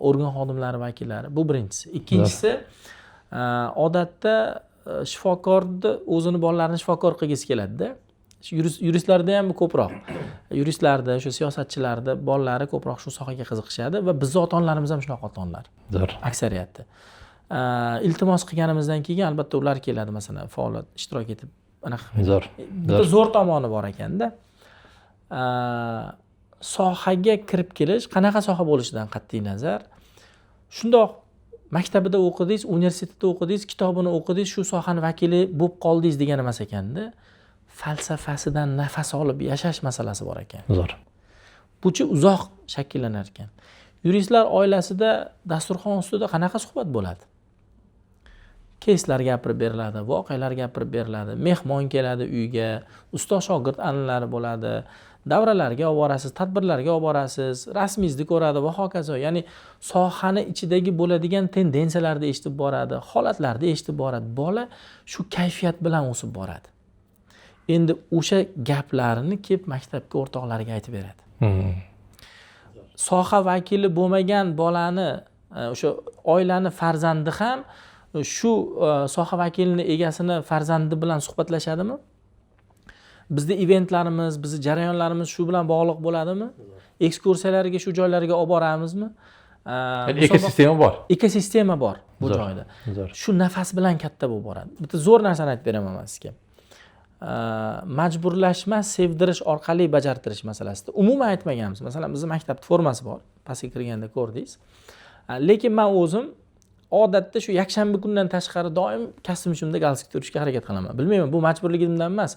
organ xodimlari vakillari. Bu birinchisi. Ikkinchisi, odatda shifokorni o'zini bolalarini shifokor qilgisi keladi-da. Yuristlarda ham ko'proq. Yuristlarda, shu siyosatchilarda bolalari ko'proq shu sohaga qiziqishadi va bizning ota-onalarimiz ham shunaqa ota-onalar. Zo'r. Aksariyati. Iltimos qilganimizdan keyin albatta ular keladi, masalan, faoliyat ishtirok etib, anaqa. Zo'r. Bitta zo'r tomoni bor ekanda. Sohaga kirib kelish, qanaqa soha bo'lishidan qat'iy nazar, shundoq maktabida o'qidingiz, universitetda o'qidingiz, kitobini o'qidingiz, shu sohani vakili bo'lib qoldingiz degani emas ekanda. Falsafasidan nafas olib yashash masalasi bor ekan. Zo'r. Buchi uzoq shakllanar ekan. Yuristlar oilasida dasturxon ustida qanaqa suhbat bo'ladi? Keyslar gapirib beriladi, voqealar gapirib beriladi, mehmon keladi uyga, ustoz shogird an'analari bo'ladi, davralarga olib borasiz, tadbirlarga olib borasiz, rasmingizni ko'radi va hokazo. Ya'ni sohani ichidagi bo'ladigan tendensiyalarni eshitib boradi, holatlarni eshitib boradi. Bola shu kayfiyat bilan o'sib boradi. Endi o'sha gaplarni kelib maktabga o'rtoqlariga aytib beradi. Soha vakili bo'lmagan bolani, o'sha oilani farzandi ham shu soha vakilini egasini farzandi bilan suhbatlashadimi? Bizda eventlarimiz, bizning jarayonlarimiz shu bilan bog'liq bo'ladimi? Ekskursiyalarga shu joylarga olib boramizmi? Ekosistema bor. Ekosistema bor bu joyda. Shu nafas bilan katta bo'lib boradi. Bitta zo'r narsani aytib beraman sizga. Majburlashma, sevdirish orqali bajartirish masalasida umuman aytmaganmiz. Masalan, bizning maktabda formasi bor. Pastga kirganda ko'rdingiz. Lekin men o'zim odatda shu yakshanba kundan tashqari doim kostyum-shimda galstuk turishga harakat qilaman. Bilmayman, bu majburligimdan emas.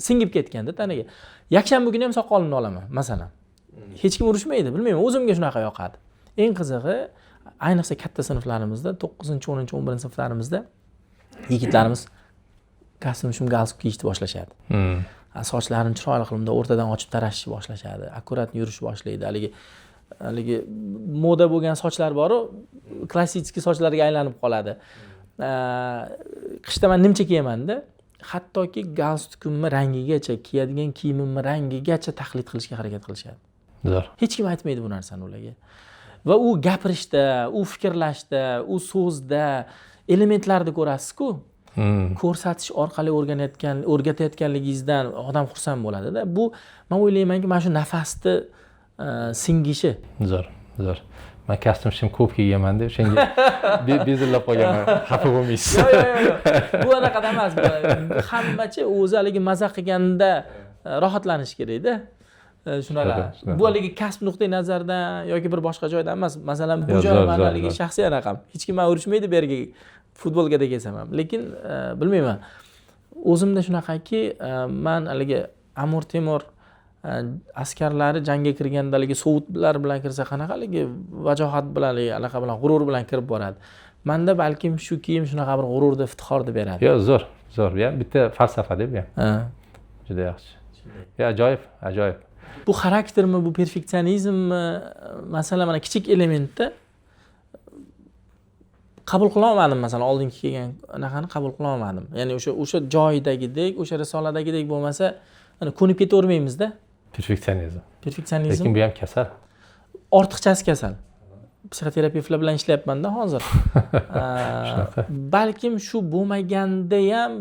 Singib ketganda tanaga. Yakshanba kuni ham soqolimni olaman, masalan. Hech kim urishmaydi, bilmayman, o'zimga shunaqa yoqadi. Eng qizig'i, ayniqsa katta sinflarimizda, 9-10, 11 sinflarimizda yigitlarimiz kostyum galstuk kiyishni boshlashadi. Sochlarini chiroyli qilib o'rtadan ochib tarashishni boshlashadi. Akkurat yurish boshlaydi. Haligi moda bo'lgan sochlar bor-ku, klassik sochlarga aylanib qoladi. Qishda men nimcha kiyaman-da, hattoki galstukimni rangigacha, kiyadigan kiyimimni rangigacha taqlid qilishga harakat qilishadi. Zo'r. Hech kim aytmaydi bu narsani ularga. Va u gapirishda, u fikrlashda, u so'zda elementlarni ko'rasiz-ku. Ko'rsatish orqali o'rgatayotganligingizdan odam xursand bo'ladi-da. Bu men o'ylaymanki, mana shu nafasni singishi. Zo'r. Men kostyum shim ko'p kiyganman-da, o'shanga bezillab qolganman. Xafa bo'lmaysiz. Yo'q. Bu anaqada emas. Hammachi o'zi haligi maza qilganda rohatlanish kerak-da. Shunaqa. Bu haligi kasb nuqtai nazaridan yoki bir boshqa joydan emas. Masalan, bu joy men haligi shaxsiy raqam. Hech kim men urishmaydi bu yerga futbolga kelsam ham. Lekin bilmayman. O'zimda shunaqaki, men haligi Amir Temur askarlari jangga kirganda haligi sovutlar bilan kirsa qanaqaligi vajohat bilan, anaqa bilan, g'urur bilan kirib boradi. Menda balkim shu kiyim shunaqa bir g'ururni, iftixorni beradi. Yo'q, zo'r. Bu bitta falsafa deb ham. Juda yaxshi. Ajoyib. Bu xaraktermi, bu perfeksionizmmi? Masalan, mana kichik elementda qabul qila olmadim, masalan, oldingi kelgan anaqani qabul qila olmadim. Ya'ni o'sha joyidagidek, o'sha risoladagidek bo'lmasa, mana ko'nib ketavermaymiz-da. Perfeksionizm. Lekin bu ham kasal. Ortiqchasi kasal. Psixoterapevtlar bilan ishlayapman-da hozir. Balkim shu bo'lmaganda ham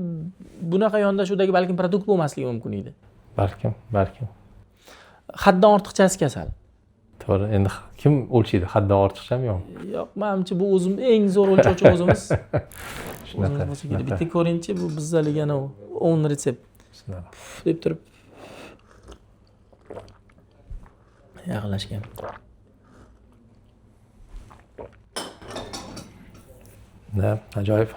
bunaqa yondashuvdagi balkim produkt bo'lmasligi mumkin edi. Balkim. Haddan ortiqchasi kasal. To'g'ri. Endi kim o'lchaydi? Haddan ortiqchami yo'q? Yo'q, menimcha bu o'zim eng zo'r o'lchovchi o'zimiz. Shunaqa. Bitta ko'ringchi, bu bizdagi ana own retsept. Deb turib yaqinlashgan. Ajoyib.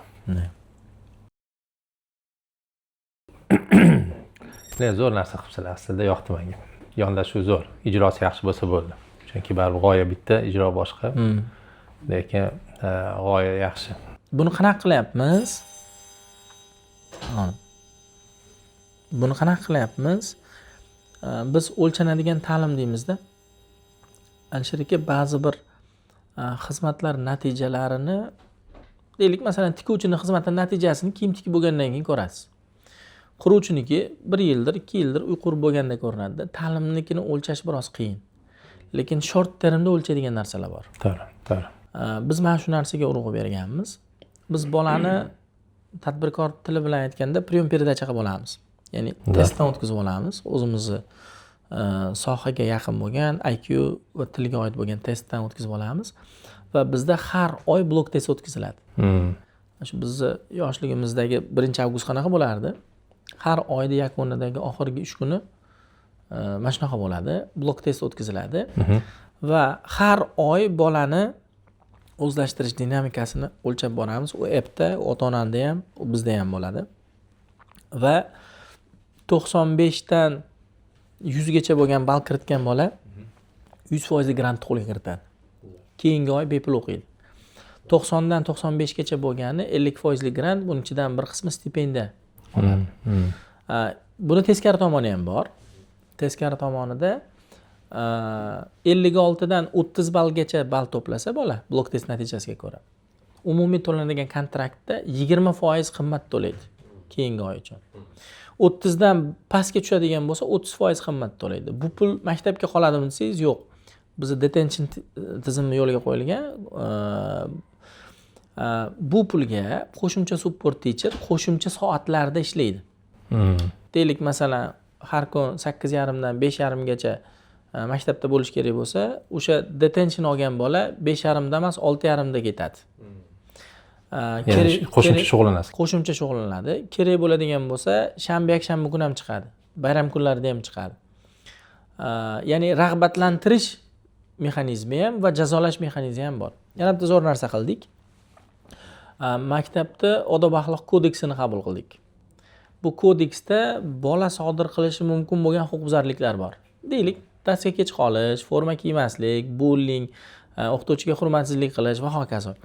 Zo'r narsa qilibsizlar, aslida yoqdi menga. Yondashuv zo'r, ijrosi yaxshi bo'lsa bo'ldi. Chunki baribir g'oya bitta, ijro boshqa. Lekin g'oya yaxshi. Buni qanaqa qilyapmiz? Biz o'lchanadigan ta'lim deymizda. Alisher aka ba'zi bir xizmatlar natijalarini, deylik, masalan, tikuvchining xizmatining natijasini kiyim tikib bo'lgandan keyin ko'rasiz. Quruvchiniki 1 yildir, 2 yildir uy qurib bo'lganda ko'rinadi. Ta'limnikini o'lchash biroz qiyin. Lekin short termda o'lchaydigan narsalar bor. To'g'ri. Biz mana shu narsaga urg'u berganmiz. Biz bolani tadbirkor tili bilan aytganda priyon передаcha qilib olamiz. Ya'ni testdan o'tkazib olamiz. O'zimizni sohaga yaqin bo'lgan, IQ va tilga oid bo'lgan testdan o'tkazib olamiz va bizda har oy blok test o'tkaziladi. Shu bizni yoshligimizdagi 1-avgust qanaqa bo'lardi? Har oyda yakunidagi oxirgi 3 kuni mana shunaqa bo'ladi. Blok test o'tkaziladi va har oy bolani o'zlashtirish dinamikasini o'lchab boramiz. U appda ota-onada ham, bizda ham bo'ladi. Va 95 dan 100 gacha bo'lgan ball kiritgan bola 100% grant qo'lga kiritadi. Keyingi oy bepul o'qiydi. 90 dan 95 gacha bo'lgani 50% grant, buning ichidan bir qismi stipendiya oladi. Buni teskari tomoni ham bor. Teskari tomonida 56 dan 30 ballgacha ball to'plasa bola blok test natijasiga ko'ra umumiy to'lanadigan kontraktda 20% qimmat to'laydi keyingi oy uchun. 30 dan pastga tushadigan bo'lsa 30% qimmat to'laydi. Bu pul maktabga qoladimi desangiz, yo'q. Bizda detention tizimi yo'lga qo'yilgan. Bu pulga qo'shimcha support teacher qo'shimcha soatlarda ishlaydi. Deylik, masalan, har kun 8:30 dan 5:30 gacha maktabda bo'lish kerak bo'lsa, o'sha detention olgan bola 5:30 da emas, 6:30 da ketadi. Ya'ni qo'shimcha shug'ullanasiz. Qo'shimcha shug'ullanadi. Kerak bo'ladigan bo'lsa, shanba, yakshanba kun ham chiqadi. Bayram kunlarida ham chiqadi. Ya'ni rag'batlantirish mexanizmi ham va jazolash mexanizmi ham bor. Yana bitta zo'r narsa qildik. Maktabda odob axloq kodeksini qabul qildik. Bu kodeksda bola sodir qilishi mumkin bo'lgan huquqbuzarliklar bor. Deylik, darsga kech qolish, forma kiymaslik, bulling, o'qituvchiga hurmatsizlik qilish va hokazo.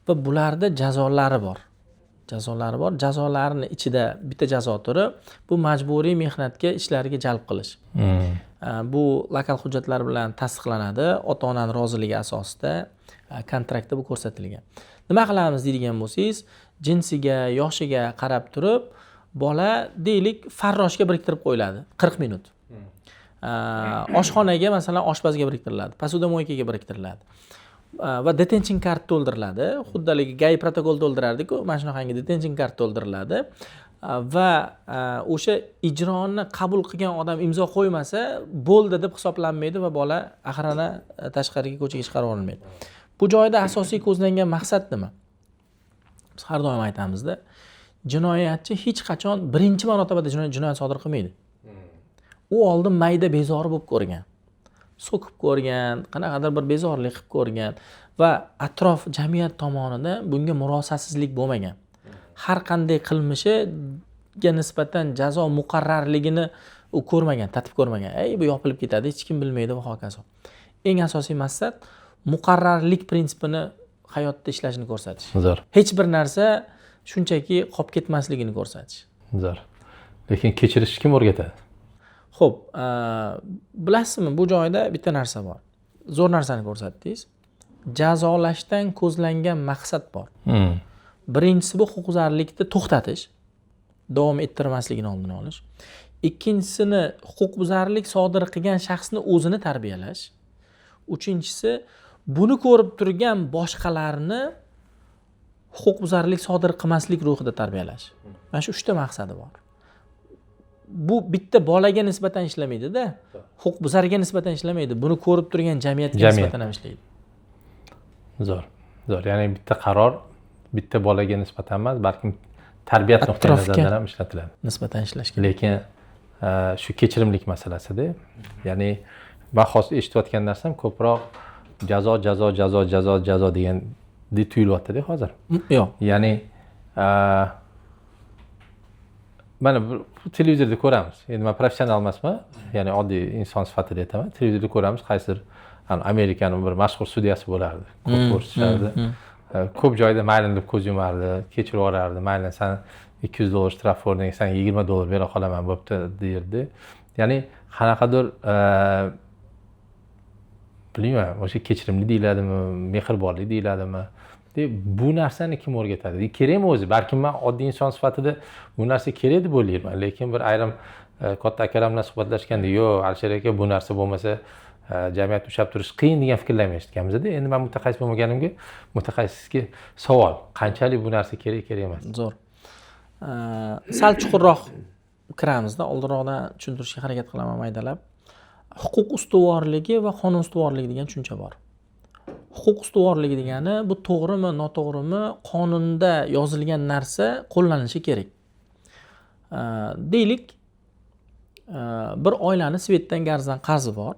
Va bularda jazolari bor. Jazolarni ichida bitta jazo turi bu majburiy mehnatga ishlariga jalb qilish. Bu lokal hujjatlar bilan tasdiqlanadi, ota-onaning roziligi asosida kontraktda bu ko'rsatilgan. Nima qilamiz deydigan bo'lsangiz, jinsiga, yoshiga qarab turib, bola deylik farroshga biriktirib qo'yiladi 40 minut. Oshxonaga masalan oshpazga biriktiriladi, posudamoykaga biriktiriladi. Va detention kart to'ldiriladi. Xuddaligi gay protokol to'ldirardik-ku, mana shunaqangi detention kart to'ldiriladi. Va o'sha ijroni qabul qilgan odam imzo qo'ymasa, bo'ldi deb hisoblanmaydi va bola axirana tashqariga ko'chaga chiqarib olinmaydi. Bu joyda asosiy ko'zlangan maqsad nima? Biz har doim aytamizda, jinoyatchi hech qachon birinchi marotaba jinoyat sodir qilmaydi. U oldin mayda bezori bo'lib ko'rgan. So'kib ko'rgan, qanaqadir bir bezorlik qilib ko'rgan va atrof jamiyat tomonidan bunga murosasizlik bo'lmagan. Har qanday qilmishiga nisbatan jazo muqarrarligini u ko'rmagan, tatib ko'rmagan. Bu yopilib ketadi, hech kim bilmaydi va hokazo. Eng asosiy maqsad muqarrarlik prinsipini hayotda ishlashini ko'rsatish. Zo'r. Hech bir narsa shunchaki qolib ketmasligini ko'rsatish. Zo'r. Lekin kechirish kim o'rgatadi? Xo'p, bilasizmi, bu joyda bitta narsa bor. Zo'r narsani ko'rsatdingiz. Jazolashdan ko'zlangan maqsad bor. Birinchisi bu huquqbuzarlikni to'xtatish, davom ettirmasligini oldini olish. Ikkinchisini huquqbuzarlik sodir qilgan shaxsni o'zini tarbiyalash. Uchinchisi buni ko'rib turgan boshqalarni huquqbuzarlik sodir qilmaslik ruhida tarbiyalash. Mana shu 3 ta maqsadi bor. Bu bitta bolaga nisbatan ishlamaydi-da, huquqbuzarga nisbatan ishlamaydi. Buni ko'rib turgan jamiyatga nisbatan ham ishlaydi. Zo'r. Ya'ni bitta qaror bitta bolaga nisbatan emas, balkim tarbiyat nuqtai nazaridan ham ishlatiladi. Nisbatan ishlash kerak. Lekin shu kechirimlik masalasida, ya'ni men hozir eshitayotgan narsam ko'proq jazo degan tuyulyapti-da hozir. Yo'q. Ya'ni mana bu televizorda ko'ramiz. Endi men professional emasman, ya'ni oddiy inson sifatida aytaman. Televizorda ko'ramiz, qaysidir Amerikaning bir mashhur sudyasi bo'lardi. Ko'p ko'rsatardi. Ko'p joyda mayli deb ko'z yumardi, kechirib yuborardi. Mayli sen $200 shtraf o'rniga sen $20 bera qolaman bo'pti derdi. Ya'ni qanaqadir bilmayman, o'sha kechirimli deyiladimi, mehribonlik deyiladimi? Bu narsani kim o'rgatadi? Kerakmi o'zi? Balki men oddiy inson sifatida bu narsa kerak deb o'ylayman, lekin bir ayrim katta akalar bilan suhbatlashganda, "Yo'q, Alisher aka, bu narsa bo'lmasa jamiyat ushlab turish qiyin" degan fikrlarni eshitganmiz-da. Endi men mutaxassis bo'lmaganimga mutaxassisga savol, qanchalik bu narsa kerak emas? Zo'r. Sal chuqurroq kiramizda, oldinroqdan tushuntirishga harakat qilaman maydalab. Huquq ustuvorligi va qonun ustuvorligi degan tushuncha bor. Huquq ustuvorligi degani bu to'g'rimi, noto'g'rimi, qonunda yozilgan narsa qo'llanishi kerak. Deylik, bir oilani svetdan garzdan qarzi bor.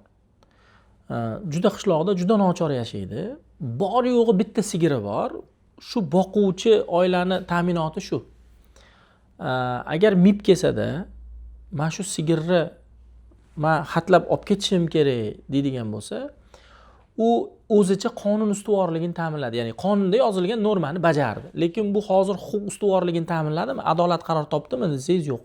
Juda qishloqda juda nochor yashaydi. bor yo'g'i bitta sigiri bor. Shu boquvchi oilani ta'minoti shu. Agar MIB kelsada, men shu sigirni men xatlab olib ketishim kerak deydigan bo'lsa, u o'zicha qonun ustuvorligini ta'minladi. Ya'ni qonunda yozilgan normani bajardi. Lekin bu hozir huquq ustuvorligini ta'minladimi? Adolat qaror topdimi desangiz yo'q.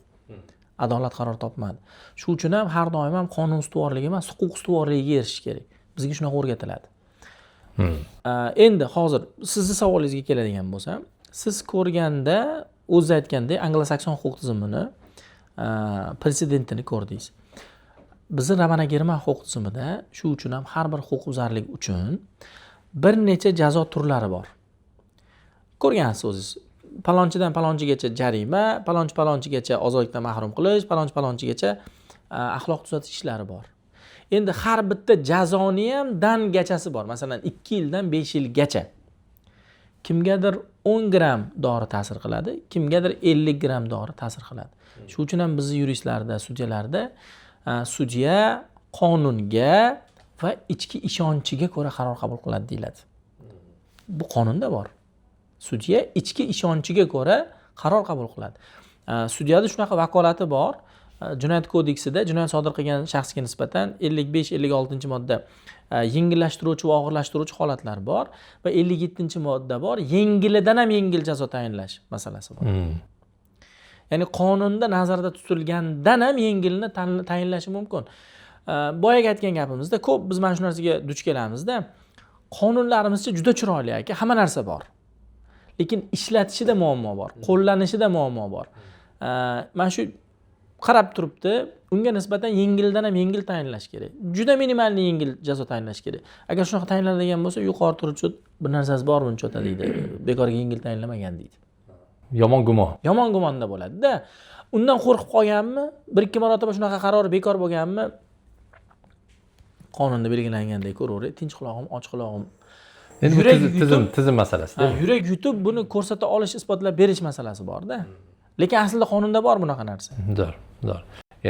Adolat qaror topmadi. Shu uchun ham har doim ham qonun ustuvorligi emas, huquq ustuvorligiga erishish kerak. Bizga shunaqa o'rgatiladi. Endi hozir sizni savolingizga keladigan bo'lsam, siz ko'rganda o'zingiz aytgandek anglo-sakson huquq tizimini prezidentini ko'rdingiz. Bizning Ravana German huquq tizimida shu uchun ham har bir huquqbuzarlik uchun bir necha jazo turlari bor. Ko'rgansiz o'zingiz. Palonchidan palonchigacha jarima, palonchigacha ozodlikdan mahrum qilish, palonchigacha axloq tuzatish ishlari bor. Endi har bitta jazoni ham dangachasi bor. Masalan, 2 yildan 5 yilgacha. Kimgadir 10 gram dori ta'sir qiladi, kimgadir 50 gram dori ta'sir qiladi. Shu uchun ham bizning yuristlarda, sudyalarda sudya qonunga va ichki ishonchiga ko'ra qaror qabul qiladi deyiladi. Bu qonunda bor. Sudya ichki ishonchiga ko'ra qaror qabul qiladi. Sudyada shunaqa vakolati bor. Jinoyat kodeksida jinoyat sodir qilgan shaxsga nisbatan 55-56-modda yengillashtiruvchi va og'irlashtiruvchi holatlar bor va 57-modda bor yengilidan ham yengil jazo tayinlash masalasi bor. Ya'ni qonunda nazarda tutilgandan ham yengilni tayinlashi mumkin. Boyaga aytgan gapimizda ko'p biz mana shu narsaga duch kelamizda. Qonunlarimizcha juda chiroyli aka, hamma narsa bor. Lekin ishlatishida muammo bor, qo'llanishida muammo bor. Mana shu qarab turibdi, unga nisbatan yengildan ham yengil tayinlash kerak. Juda minimalni yengil jazo tayinlash kerak. Agar shunaqa tayinlanadigan bo'lsa, yuqori turuvchi bir narsasi bor buncha deydi. Bekorga yengil tayinlamagan deydi. Yomon gumon. Yomon gumonda bo'ladi-da. Undan qo'rqib qolganmi? 1-2 marotaba shunaqa qaror bekor bo'lganmi? Qonunda belgilangandek ko'ravering, tinch quloqim, och quloqim. Endi tizim masalasida. Yurak yutib buni ko'rsata olish, isbotlab berish masalasi bor-da. Lekin aslida qonunda bor bunaqa narsa. Zo'r.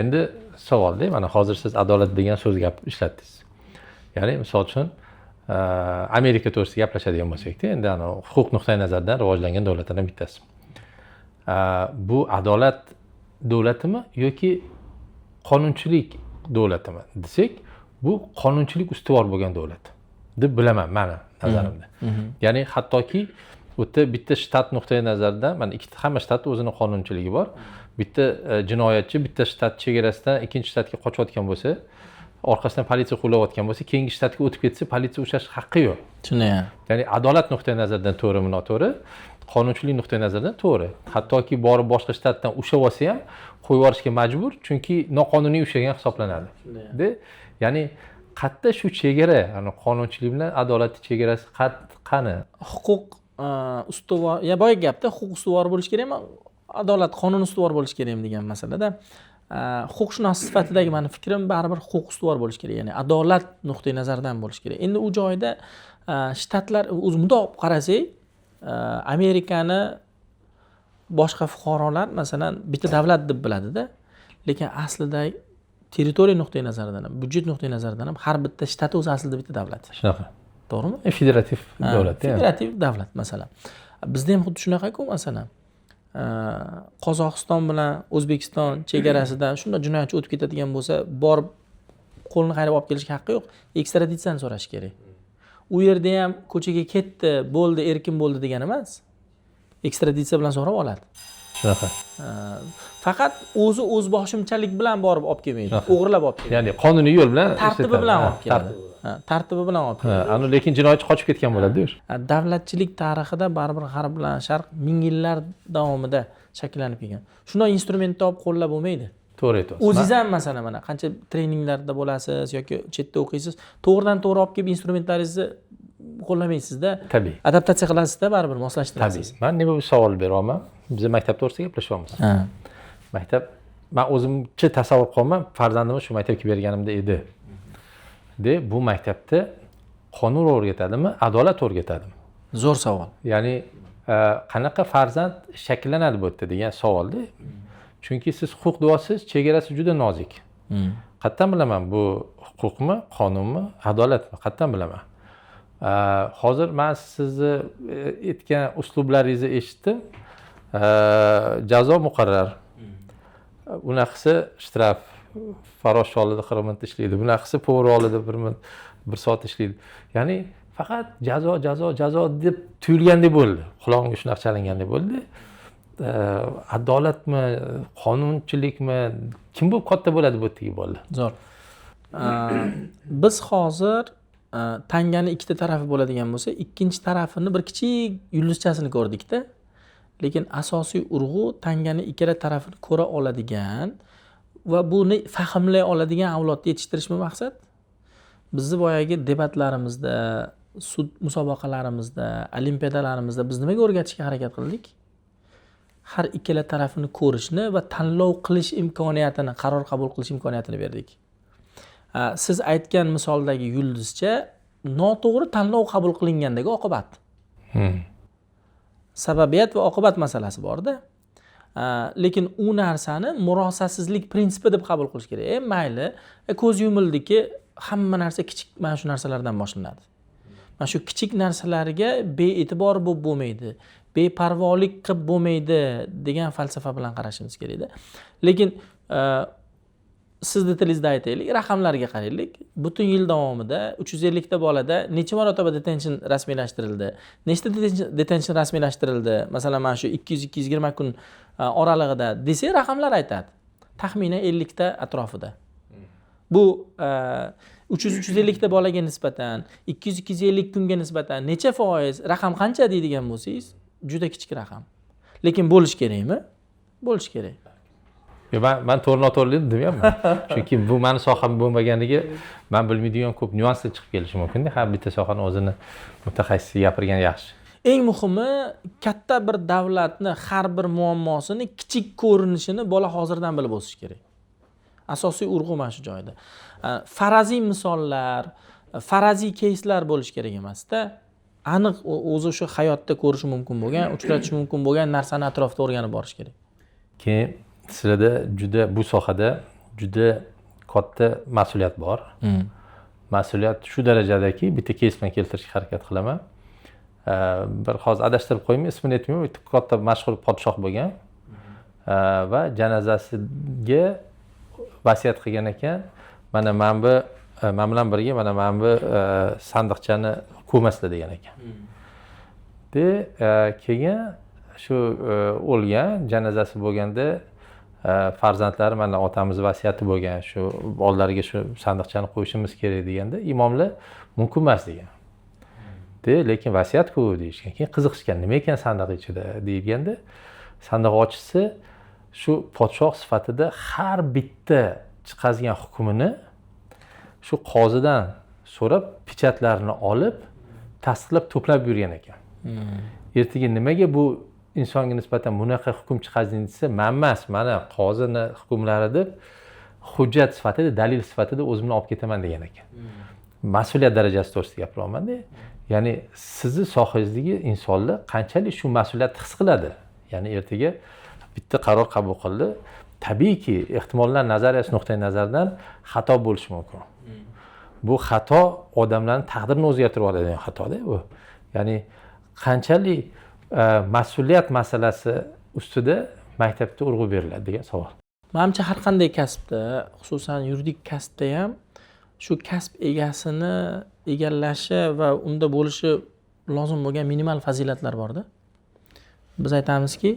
Endi savolda, mana hozir siz adolat degan so'z gap ishlatdingiz. Ya'ni misol uchun Amerika to'g'risida gaplashadigan bo'lsak-da, endi ana huquq nuqtai nazaridan rivojlangan davlatlardan bittasi. Bu adolat davlatimi yoki qonunchilik davlatimi desak, bu qonunchilik ustuvor bo'lgan davlat deb bilaman meni nazarimda. Ya'ni hattoki o'ta bitta shtat nuqtai nazaridan, mana hamma shtatda o'zining qonunchiligi bor. Bitta jinoyatchi bitta shtat chegarasidan ikkinchi shtatga qochayotgan bo'lsa, orqasidan politsiya qo'llayotgan bo'lsa, keyingi shtatga o'tib ketsa, politsiya ushlash haqqi yo'q. Shunday. Ya'ni adolat nuqtai nazaridan to'g'rimi, noto'g'ri, qonunchilik nuqtai nazaridan to'g'ri. Hattoki borib boshqa shtatdan ushlab olsa ham qo'yib yuborishga majbur, chunki noqonuniy ushlagan hisoblanadi. Ya'ni qayerda shu chegara, ya'ni qonunchilik bilan adolatning chegarasi qani? Huquq ustuvor, ya boya gapda huquq ustuvor bo'lish kerakmi? Adolat, qonun ustuvor bo'lish kerakmi degan masalada huquqshunos sifatidagi meni fikrim baribir huquq ustuvor bo'lish kerak, ya'ni adolat nuqtai nazaridan bo'lish kerak. Endi u joyda shtatlar o'zi mundoq qarasak, Amerikani boshqa fuqarolar masalan bitta davlat deb biladi-da, lekin aslida territoriya nuqtai nazaridan ham, budjet nuqtai nazaridan ham har bitta shtat o'zi aslida bitta davlat. Shunaqa. To'g'rimi? Federativ davlat, federativ davlat masalan. Bizda ham xuddi shunaqa-ku masalan. Qozog'iston bilan O'zbekiston chegarasidan shunday jinoyatchi o'tib ketadigan bo'lsa, borib qo'lni qayrab olib kelishga haqqi yo'q, ekstraditsiyani so'rash kerak. U yerda ham ko'chaga ketdi, bo'ldi, erkin bo'ldi degan emas. Ekstraditsiya bilan so'rab oladi. Shunaqa. Faqat o'z boshimchalik bilan borib olib kelmaydi, o'g'irlab olib keladi. Ya'ni qonuniy yo'l bilan, tartibi bilan olib keladi. Tartibi bilan olib keladi. Ani lekin jinoyatchi qochib ketgan bo'ladi-ku. Davlatchilik tarixida baribir G'arb bilan Sharq ming yillar davomida shakllanib kelgan. Shunday instrumentni olib qo'llab bo'lmaydi. To'g'ri aytasiz. O'zingiz ham masalan mana qancha treninglarda bo'lasiz yoki chetda o'qiysiz, to'g'ridan to'g'ri olib kelib instrumentlaringizni qo'llamaysiz-da. Tabiiy. Adaptatsiya qilasiz-da, baribir moslashtirasiz. Tabiiy. Men nima bir savol beryapman. Biz maktab to'g'risida gaplashyapmiz. Maktab, men o'zimcha tasavvur qilaman, farzandimni shu maktabga berganimda edi. Bu maktabda qonun o'rgatadimi, adolat o'rgatadimi? Zo'r savol. Ya'ni qanaqa farzand shakllanadi bu yerda degan savolda. Chunki siz huquq deyapsiz, chegarasi juda nozik. Qayerdan bilaman bu huquqmi, qonunmi, adolatmi? Qayerdan bilaman? Hozir men sizni aytgan uslublaringizni eshitdim. Jazo muqarrar. Bunaqasi shtraf, farosh olida 40 minut ishlaydi. Bunaqasi povur olida 1 soat ishlaydi. Ya'ni faqat jazo deb tuyulgandek bo'ldi. Qulog'imga shunaqa chalingandek bo'ldi. Adolatmi, qonunchilikmi, kim bu katta bo'ladi bu yerda bolalar? Zo'r. Biz hozir tangani ikkita tarafi bo'ladigan bo'lsa, ikkinchi tarafini bir kichik yulduzchasini ko'rdikda. Lekin asosiy urg'u tangani ikkala tarafini ko'ra oladigan va buni fahmlay oladigan avlodni yetishtirishmi maqsad? Bizni boyagi debatlarimizda, sud musobaqalarimizda, olimpiadalarimizda biz nimaga o'rgatishga harakat qildik? Har ikkala tarafini ko'rishni va tanlov qilish imkoniyatini, qaror qabul qilish imkoniyatini berdik. Siz aytgan misoldagi yulduzcha noto'g'ri tanlov qabul qilingandagi oqibat. Sababiyat va oqibat masalasi bor-da. Lekin u narsani murosasizlik prinsipi deb qabul qilish kerak. Mayli, ko'z yumildiki, hamma narsa kichik mana shu narsalardan boshlanadi. Mana shu kichik narsalarga bee'tibor bo'lmaydi, beparvolik qilib bo'lmaydi degan falsafa bilan qarashimiz kerak-da. Lekin sizni tilingizda aytaylik, raqamlarga qaraylik. Butun yil davomida 350 ta bolada necha marotaba detention rasmiylashtirildi? Nechta detention rasmiylashtirildi? Masalan, mana shu 200-220 kun oralig'ida desak, raqamlar aytadi. Taxminan 50 ta atrofida. Bu 300-350 ta bolaga nisbatan 200-250 kunga nisbatan necha foiz, raqam qancha deydigan bo'lsangiz, juda kichik raqam. Lekin bo'lish kerakmi? Bo'lish kerak. Ben to'g'ri-noto'g'rilikni demayapman. Chunki bu meni soham bo'lmaganligi, men bilmaydigan ko'p nyuanslar chiqib kelishi mumkin-da. Har bitta sohani o'zini mutaxassisi gapirgan yaxshi. Eng muhimi, katta bir davlatni har bir muammosini kichik ko'rinishini bola hozirdan bilib o'sish kerak. Asosiy urg'u mana shu joyda. Faraziy misollar, faraziy keyslar bo'lish kerak emas-da. Aniq o'zi shu hayotda ko'rishi mumkin bo'lgan, uchratish mumkin bo'lgan narsani atrofida o'rganib borish kerak. Keyin sizlarda bu sohada juda katta mas'uliyat bor. Mas'uliyat shu darajadaki, bitta keys bilan keltirishga harakat qilaman. Bir hozir adashtirib qo'ymayman, ismini aytmayman, katta mashhur podshoh bo'lgan va janozasiga vasiyat qilgan ekan. Mana men bilan birga mana bu sandiqchani ko'maslar degan ekan. Keyin shu o'lgan, janozasi bo'lganda farzandlari mana otamiz vasiyati bo'lgan, shu bolalarga shu sandiqchani qo'yishimiz kerak deganda, imomlar mumkin emas degan. Lekin vasiyat-ku deyishgan. Keyin qiziqishgan, nima ekan sandiq ichida deganda, sandiq ochisi shu podshoh sifatida har bitta chiqazgan hukmini shu qozidan so'rab, pechatlarini olib, tasdiqlab to'plab yurgan ekan. Ertaga nimaga bu insonga nisbatan bunaqa hukm chiqazding desa, men emas, mana qozini hukmlari deb hujjat sifatida, dalil sifatida o'zimni olib ketaman degan ekan. Mas'uliyat darajasi to'g'risida gapiryapman-da. Ya'ni sizni sohangizdagi insonlar qanchalik shu mas'uliyatni his qiladi? Ya'ni ertaga bitta qaror qabul qildi. Tabiiyki, ehtimollar nazariyasi nuqtai nazaridan xato bo'lishi mumkin. Bu xato odamlarning taqdirini o'zgartirib oladigan xato-da bu. Ya'ni qanchalik mas'uliyat masalasi ustida maktabda urg'u beriladi degan savol. Menimcha har qanday kasbda, xususan yuridik kasbda ham shu kasb egasini egallashi va unda bo'lishi lozim bo'lgan minimal fazilatlar bor-da. Biz aytamizki,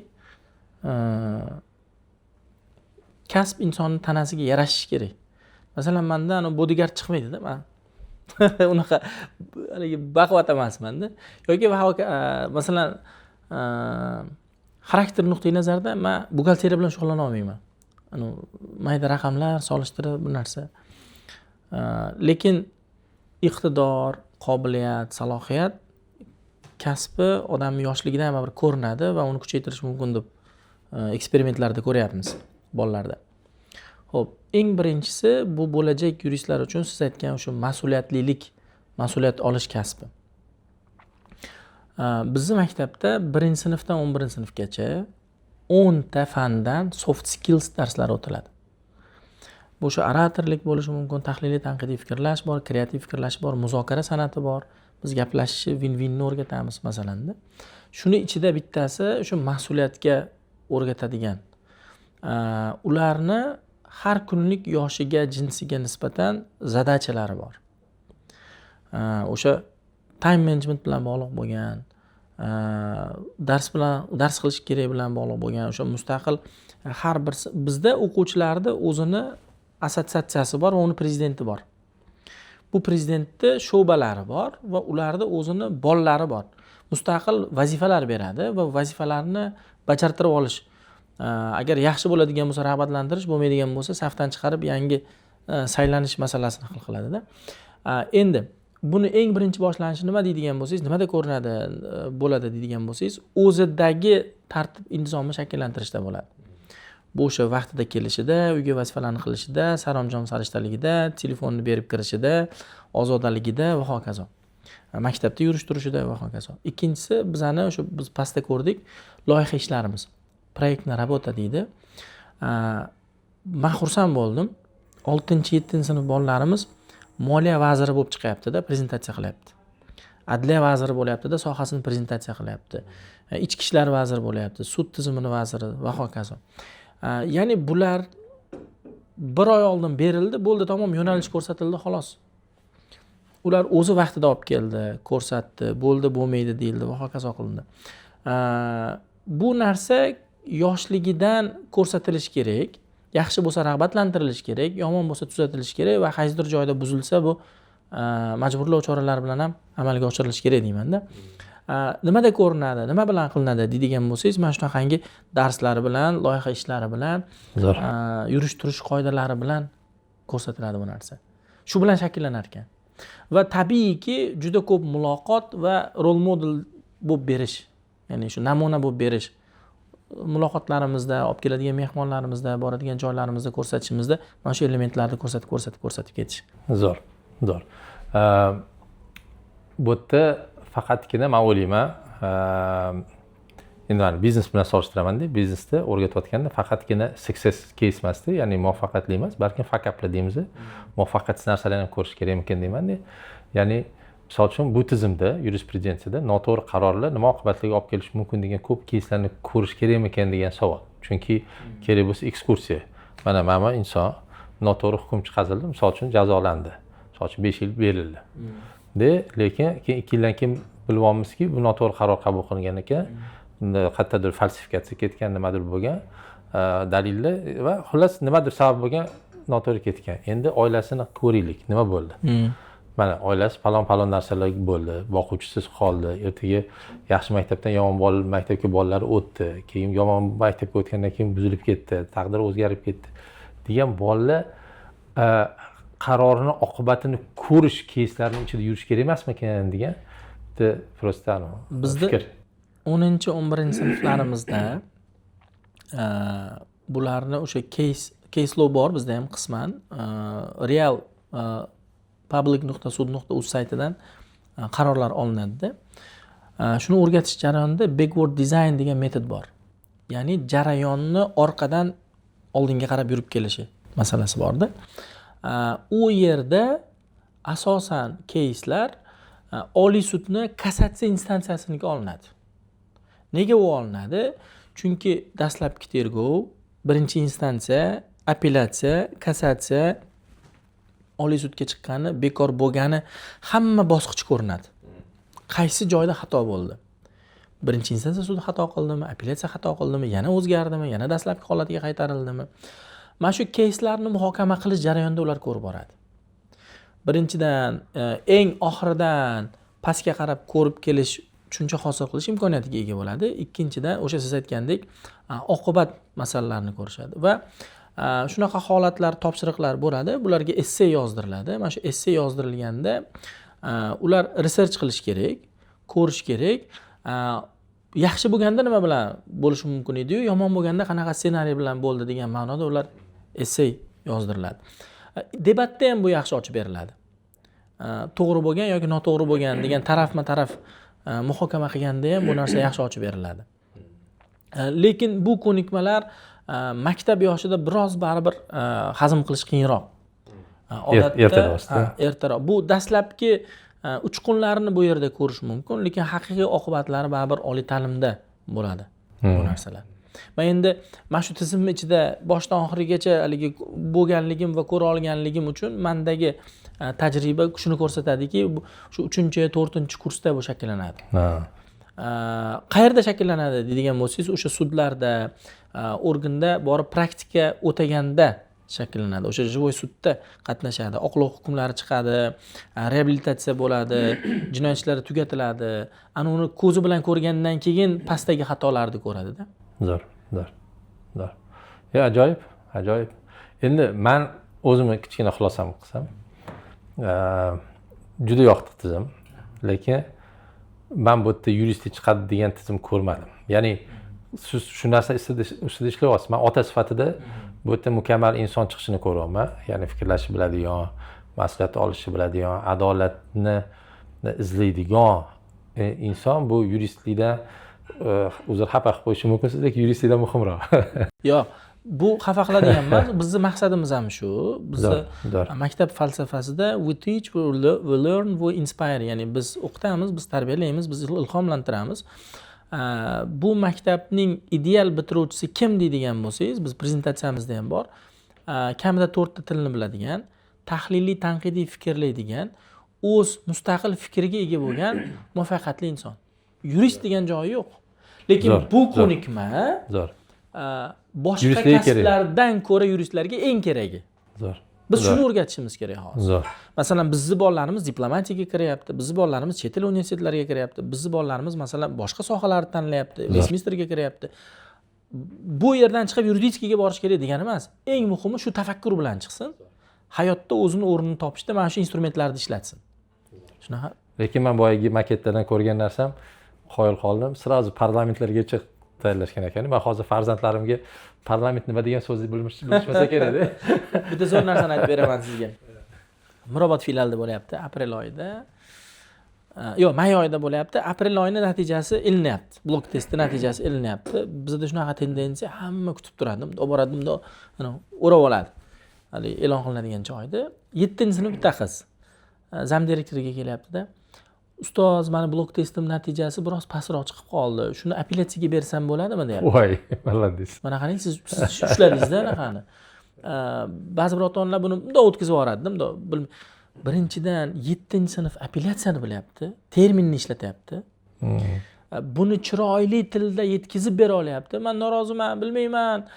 kasb insonning tanasiga yarashishi kerak. Masalan, mendan bodyguard chiqmaydi-da, men. Unaqa haligi baquvvat emasman-da. Yoki masalan, xarakter nuqtai nazaridan men buxgalteriya bilan shug'ullana olmayman. Mayda raqamlar solishtirib bir narsa. Lekin iqtidor, qobiliyat, salohiyat kasbi odamning yoshligidan bir ko'rinadi va uni kuchaytirish mumkin deb eksperimentlarda ko'ryapmiz bolalarda. Xo'p, eng birinchisi bu bo'lajak yuristlar uchun siz aytgan o'sha mas'uliyatlilik, mas'uliyat olish kasbi. Bizning maktabda 1-sinfdan 11-sinfgacha 10 ta fandan soft skills darslari o'tiladi. Bu shu oratorlik bo'lishi mumkin, tahliliy tanqidiy fikrlash bor, kreativ fikrlash bor, muzokara san'ati bor, biz gaplashishni win-winni o'rgatamiz masalanda. Shuni ichida bittasi o'sha mas'uliyatga o'rgatadigan. Ularni har kunlik yoshiga, jinsiga nisbatan zadachalari bor. O'sha time management bilan bog'liq bo'lgan, dars qilish kerak bilan bog'liq bo'lgan, o'sha mustaqil har bir bizda o'quvchilarda o'zini assotsiatsiyasi bor va uni prezidenti bor. Bu prezidentni sho'balari bor va ularda o'zini bollari bor. Mustaqil vazifalar beradi va vazifalarni bajartirib olish. Agar yaxshi bo'ladigan bo'lsa rag'batlantirish, bo'lmaydigan bo'lsa safdan chiqarib yangi saylanish masalasini hal qiladida. Endi buni eng birinchi boshlanishi nima deydigan bo'lsangiz, nimada ko'rinadi bo'ladi deydigan bo'lsangiz, o'zidagi tartib intizomni shakllantirishda bo'ladi. Bu o'sha vaqtida kelishida, uyga vazifalarni qilishida, saromjom sarishtaligida, telefonni berib kirishida, ozodaligida va hokazo. Maktabda yurish turishida va hokazo. Ikkinchisi biz pastda ko'rdik, loyiha ishlarimiz. Proyektna rabota deydi. Men xursand bo'ldim. 6-7 sinf bolalarimiz moliya vaziri bo'lib chiqyapti-da, prezentatsiya qilyapti. Adliya vaziri bo'lyapti-da, sohasini prezentatsiya qilyapti. Ichki ishlar vaziri bo'lyapti, sud tizimini vaziri va hokazo. Ya'ni bular bir oy oldin berildi, bo'ldi, tamom, yo'nalish ko'rsatildi, xolos. Ular o'zi vaqtida olib keldi, ko'rsatdi, bo'ldi, bo'lmaydi deyildi va hokazo qilindi. Bu narsa yoshligidan ko'rsatilishi kerak. Yaxshi bo'lsa rag'batlantirilishi kerak, yomon bo'lsa tuzatilishi kerak va qaysidir joyda buzilsa bu majburlov choralari bilan ham amalga oshirilishi kerak deyman-da. Nimada ko'rinadi, nima bilan qilinadi deydigan bo'lsangiz, mana shunaqangi darslari bilan, loyiha ishlari bilan, yurish turish qoidalari bilan ko'rsatiladi bu narsa. Shu bilan shaklanar ekan. Va tabiiyki juda ko'p muloqot va rol model bo'lib berish, ya'ni shu namuna bo'lib berish. Muloqotlarimizda, olib keladigan mehmonlarimizda, boradigan joylarimizda ko'rsatishimizda mana shu elementlarni ko'rsatib ketish. Zo'r. Bu yerda faqatgina men o'ylayman, endi men biznes bilan solishtiraman-da, biznesda o'rgatayotganda faqatgina success case emasda, ya'ni muvaffaqiyatli emas, balki fuck uplar deymiz. Muvaffaqiyatsiz narsalarni ham ko'rish kerak ekan deyman-da. Ya'ni misol uchun bu tizimda, yurisprudensiyada noto'g'ri qarorlar nima oqibatlarga olib kelishi mumkin degan ko'p keyslarni ko'rish kerak ekan degan savol. Chunki kerak bo'lsa ekskursiya. Mana inson noto'g'ri hukm chiqarildi, misol uchun jazolandi. Misol uchun 5 yil berildi. Lekin keyin 2 yildan keyin bilib olmizki, bu noto'g'ri qaror qabul qilingan ekan. Qayerdadir falsifikatsiya ketgan, nimadir bo'lgan, dalillar va xullas nimadir sabab bo'lgan, noto'g'ri ketgan. Endi oilasini ko'raylik, nima bo'ldi? Mana oilasi palon narsalar bo'ldi, boquvchisiz qoldi, ertaga yaxshi maktabdan yomon maktabga bolalar o'tdi, keyin yomon maktabga o'tgandan keyin buzilib ketdi, taqdiri o'zgarib ketdi degan bolalar qarorini oqibatini ko'rish keyslarining ichida yurish kerak emasmikan degan prosta bizda 10-11 sinflarimizda bularni o'sha case law bor bizda ham qisman real public.sud.uz saytidan qarorlar olinadi-da. Shuni o'rgatish jarayonida backward design degan metod bor. Ya'ni jarayonni orqadan oldinga qarab yurib kelishi masalasi bor-da. U yerda asosan case'lar Oliy sudni kassatsiya instansiyasiniki olinadi. Nega u olinadi? Chunki dastlabki tergov, birinchi instansiya, apellyatsiya, kassatsiya Oliy sudga chiqqani, bekor bo'lgani hamma bosqichi ko'rinadi. Qaysi joyda xato bo'ldi? Birinchi instansiya sudi xato qildimi, apellyatsiya xato qildimi, yana o'zgardimi, yana dastlabki holatiga qaytarildimi? Mana shu case'larni muhokama qilish jarayonida ular ko'rib boradi. Birinchidan eng oxiridan pastga qarab ko'rib kelish, tushuncha hosil qilish imkoniyatiga ega bo'ladi. Ikkinchidan o'sha siz aytgandek oqibat masalalarini ko'rishadi va shunaqa holatlar, topshiriqlar bo'ladi. Bularga essay yozdiriladi. Mana shu essay yozdirilganda ular research qilish kerak, ko'rish kerak. Yaxshi bo'lganda nima bilan bo'lishi mumkin edi-yu, yomon bo'lganda qanaqa ssenariy bilan bo'ldi degan ma'noda ular essay yozdiriladi. Debatda ham bu yaxshi ochib beriladi. To'g'ri bo'lgan yoki noto'g'ri bo'lgan degan tarafma-taraf muhokama qilganda ham bu narsa yaxshi ochib beriladi. Lekin bu ko'nikmalar maktab yoshida biroz baribir hazm qilish qiyinroq. Odatda ertaroq. Bu dastlabki uchqunlarini bu yerda ko'rish mumkin, lekin haqiqiy oqibatlari baribir oliy ta'limda bo'ladi bu narsalar. Men endi mana shu tizimning ichida boshdan oxirigacha haligi bo'lganligim va ko'ra olganligim uchun mendagi tajriba shuni ko'rsatadiki, shu 3-4-kursda bu shakllanadi. Qayerda shakllanadi deydigan bo'lsangiz, o'sha sudlarda, organda borib praktika o'taganda shakllanadi. O'sha живой sudda qatnashadi, oqlov hukmlari chiqadi, reabilitatsiya bo'ladi, jinoyatchilar tugatiladi. Ana uni ko'zi bilan ko'rgandan keyin pastdagi xatolarni ko'radi-da. Zo'r. Ajoyib. Endi men o'zimni kichkina xulosamni qilsam, juda yoqdi tizim, lekin men bu yerda yuristlik chiqadi degan tizim ko'rmadim. Ya'ni siz shu narsa ustida ishlayapsiz. Men ota sifatida bu yerda mukammal inson chiqishini ko'ryapman. Ya'ni fikrlashni biladigan, maslahat olishni biladigan, adolatni izlaydigan inson bu yuristlikda o'zir xafa qilib qo'yishi mumkin, lekin yuristlikdan muhimroq. Yo'q, bu xafa qiladigan emas. Bizning maqsadimiz ham shu. Bizni maktab falsafasida we teach, we learn, we inspire. Ya'ni biz o'qitamiz, biz tarbiyalaymiz, biz ilhomlantiramiz. Bu maktabning ideal bitiruvchisi kim deydigan bo'lsangiz, biz prezentatsiyamizda ham bor. Kamida 4 ta tilni biladigan, tahliliy, tanqidiy fikrlaydigan, o'z mustaqil fikriga ega bo'lgan muvaffaqiyatli inson. Yurist degan joyi yo'q. Lekin bu ko'nikma boshqa kasblardan ko'ra yuristlarga eng keragi. Biz shuni o'rgatishimiz kerak hozir. Masalan, bizning bolalarimiz diplomatiyaga kiryapti, bizning bolalarimiz chet el universitetlariga kiryapti, bizning bolalarimiz masalan boshqa sohalarni tanlayapti, Westminsterga kiryapti. Bu yerdan chiqib yuridikaga borish kerak degani emas. Eng muhimi shu tafakkur bilan chiqsin. Hayotda o'zini o'rnini topishda mana shu instrumentlarni ishlatsin. Shunaqa. Lekin men boyagi maketlardan ko'rgan narsam, qoyil qoldim. Sirazu parlamentlargacha tayyorlashgan ekan. Men hozir farzandlarimga parlament nima degan so'zni bilishmasa kerak-da. Bitta zo'r narsani aytib beraman sizga. Mirobod filialida bo'lyapti aprel oyida. Yo'q, may oyida bo'lyapti. Aprel oyining natijasi ilinyapti. Blok testi natijasi ilinyapti. Bizda shunaqa tendensiya hamma kutib turadi. Olib boradim, o'rab oladi. Hali e'lon qilinadigan joyda 7-sinf bitta qiz zam direktoriga kelyapti-da. Ustoz, meni blok testim natijasi biroz pastroq chiqib qoldi. Shuni apellyatsiyaga bersam bo'ladimi deyapti. Voy, malades. Mana qarang, siz ushladingiz-da anaqani. Ba'zi bir ota-onalar buni bundoq o'tkazib yuboradi-da, birinchidan 7-sinf apellyatsiyani bilyapti, terminni ishlatyapti. Buni chiroyli tilda yetkazib bera olyapti. Men noroziman, bilmayman,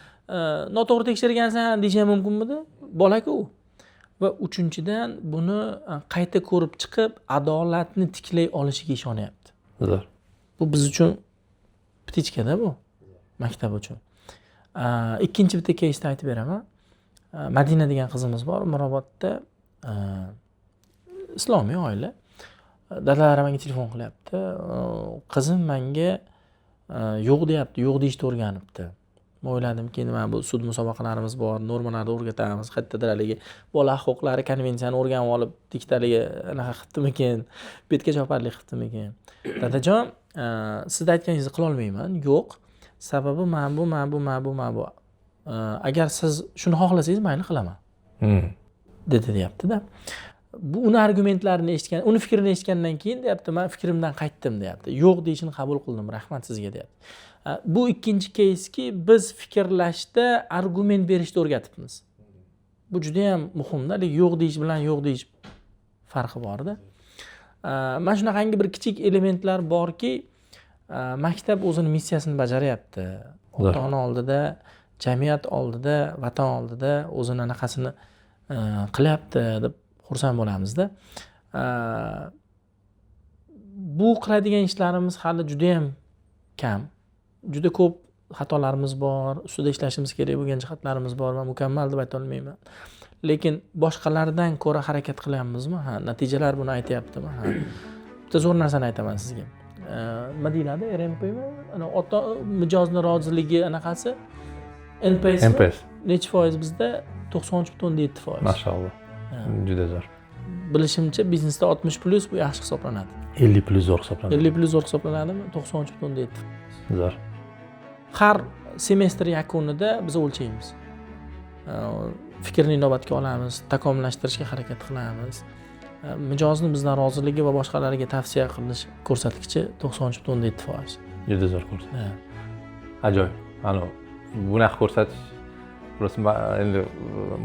noto'g'ri tekshirgansan deyishim mumkinmidi? Bola-ku. Va uchinchidan buni qayta ko'rib chiqib adolatni tiklay olishiga ishonyapti. Zo'r. Bu biz uchun ptichka-da bu, maktab uchun. Ikkinchi bitta keysni aytib beraman. Madina degan qizimiz bor, Mirobodda, islomiy oila. Dadalari menga telefon qilyapti. Qizim menga yo'q deyapti, yo'q deyishni o'rganibdi. Men o'yladimki, nima bu sud musobaqalarimiz bor, normalarni o'rgatamiz, qayerdadir haligi bola huquqlari konvensiyani o'rganib olib, diktaligi anaqa qilibdimikin, betga choparlik qilibdimikin. Dadajon, siz aytganingizni qila olmayman. Yo'q. Sababi men bu. Agar siz shuni xohlasangiz, mayli qilaman. deyapti-da. Bu uni argumentlarini eshitgan, uni fikrini eshitgandan keyin deyapti, men fikrimdan qaytdim deyapti. Yo'q deyishini qabul qildim, rahmat sizga deyapti. Bu ikkinchi кейski biz fikrlashda argument berishni o'rgatibmiz. Bu juda ham muhimda, lekin yo'q deyish bilan yo'q deyish farqi bor-da. Mana shunaqangi bir kichik elementlar borki, maktab o'zini missiyasini bajaryapti. Ota-ona oldida, jamiyat oldida, vatan oldida o'zini anaqasini qilyapti deb xursand bo'lamiz-da. Bu qiladigan ishlarimiz hali juda ham kam. Juda ko'p xatolarimiz bor, ustida ishlashimiz kerak bo'lgan jihatlarimiz bor. Men mukammal deb ayta olmayman. Lekin boshqalardan ko'ra harakat qilyapmizmi? Ha, natijalar buni aytayaptimi? Ha. Bitta zo'r narsani aytaman sizga. Nima deyiladi? RMPmi? Ana ota mijozni roziligi anaqasi NPS. Necha foiz bizda? 93.7%. Mashaalloh. Juda zo'r. Bilishimcha biznesda 60+ bu yaxshi hisoblanadi. 50+ zo'r hisoblanadi. 50+ zo'r hisoblanadimi? 93.7. Zo'r. Har semestr yakunida biz o'lchaymiz. Fikrni inobatga olamiz, takomillashtirishga harakat qilamiz. Mijozni bizdan roziligi va boshqalarga tavsiya qilish ko'rsatkichi 93.7%. Juda zo'r ko'rsatkich. Ajoyib. Mana bunaqa ko'rsatish просто endi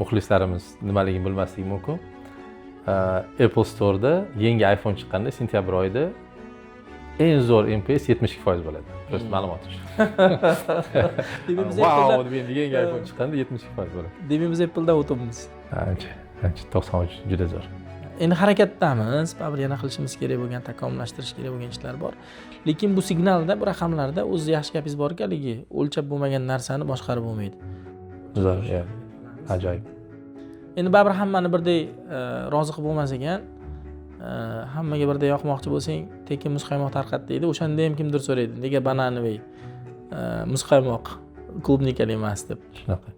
muxlislarimiz nimaligini bilmasligi mumkin. Apple Store'da yangi iPhone chiqqanda sentyabr oyida eng zo'r NPS 72% bo'ladi. Просто ma'lumot uchun. Demak biz Wow, Apple'da endi yangi iPhone chiqqanda 72% bo'ladi. demak biz Apple'da o'tibmiz. Ancha 93 juda zo'r. Endi harakatdamiz, baribir yana qilishimiz kerak bo'lgan, takomillashtirish kerak bo'lgan ishlar bor. Lekin bu signalda, bu raqamlarda o'z yaxshi gapingiz bor ekanligi, o'lchab bo'lmagan narsani boshqarib bo'lmaydi. Zo'r, ajoyib. Endi baribir hammani birdek rozi qilib bo'lmas ekan. Hammaga birdek yoqmoqchi bo'lsang, tekin muzqaymoq tarqat deydi. O'shanda ham kimdir so'raydi, nega bananivey muzqaymoq klubnikali emas deb. Shunaqa.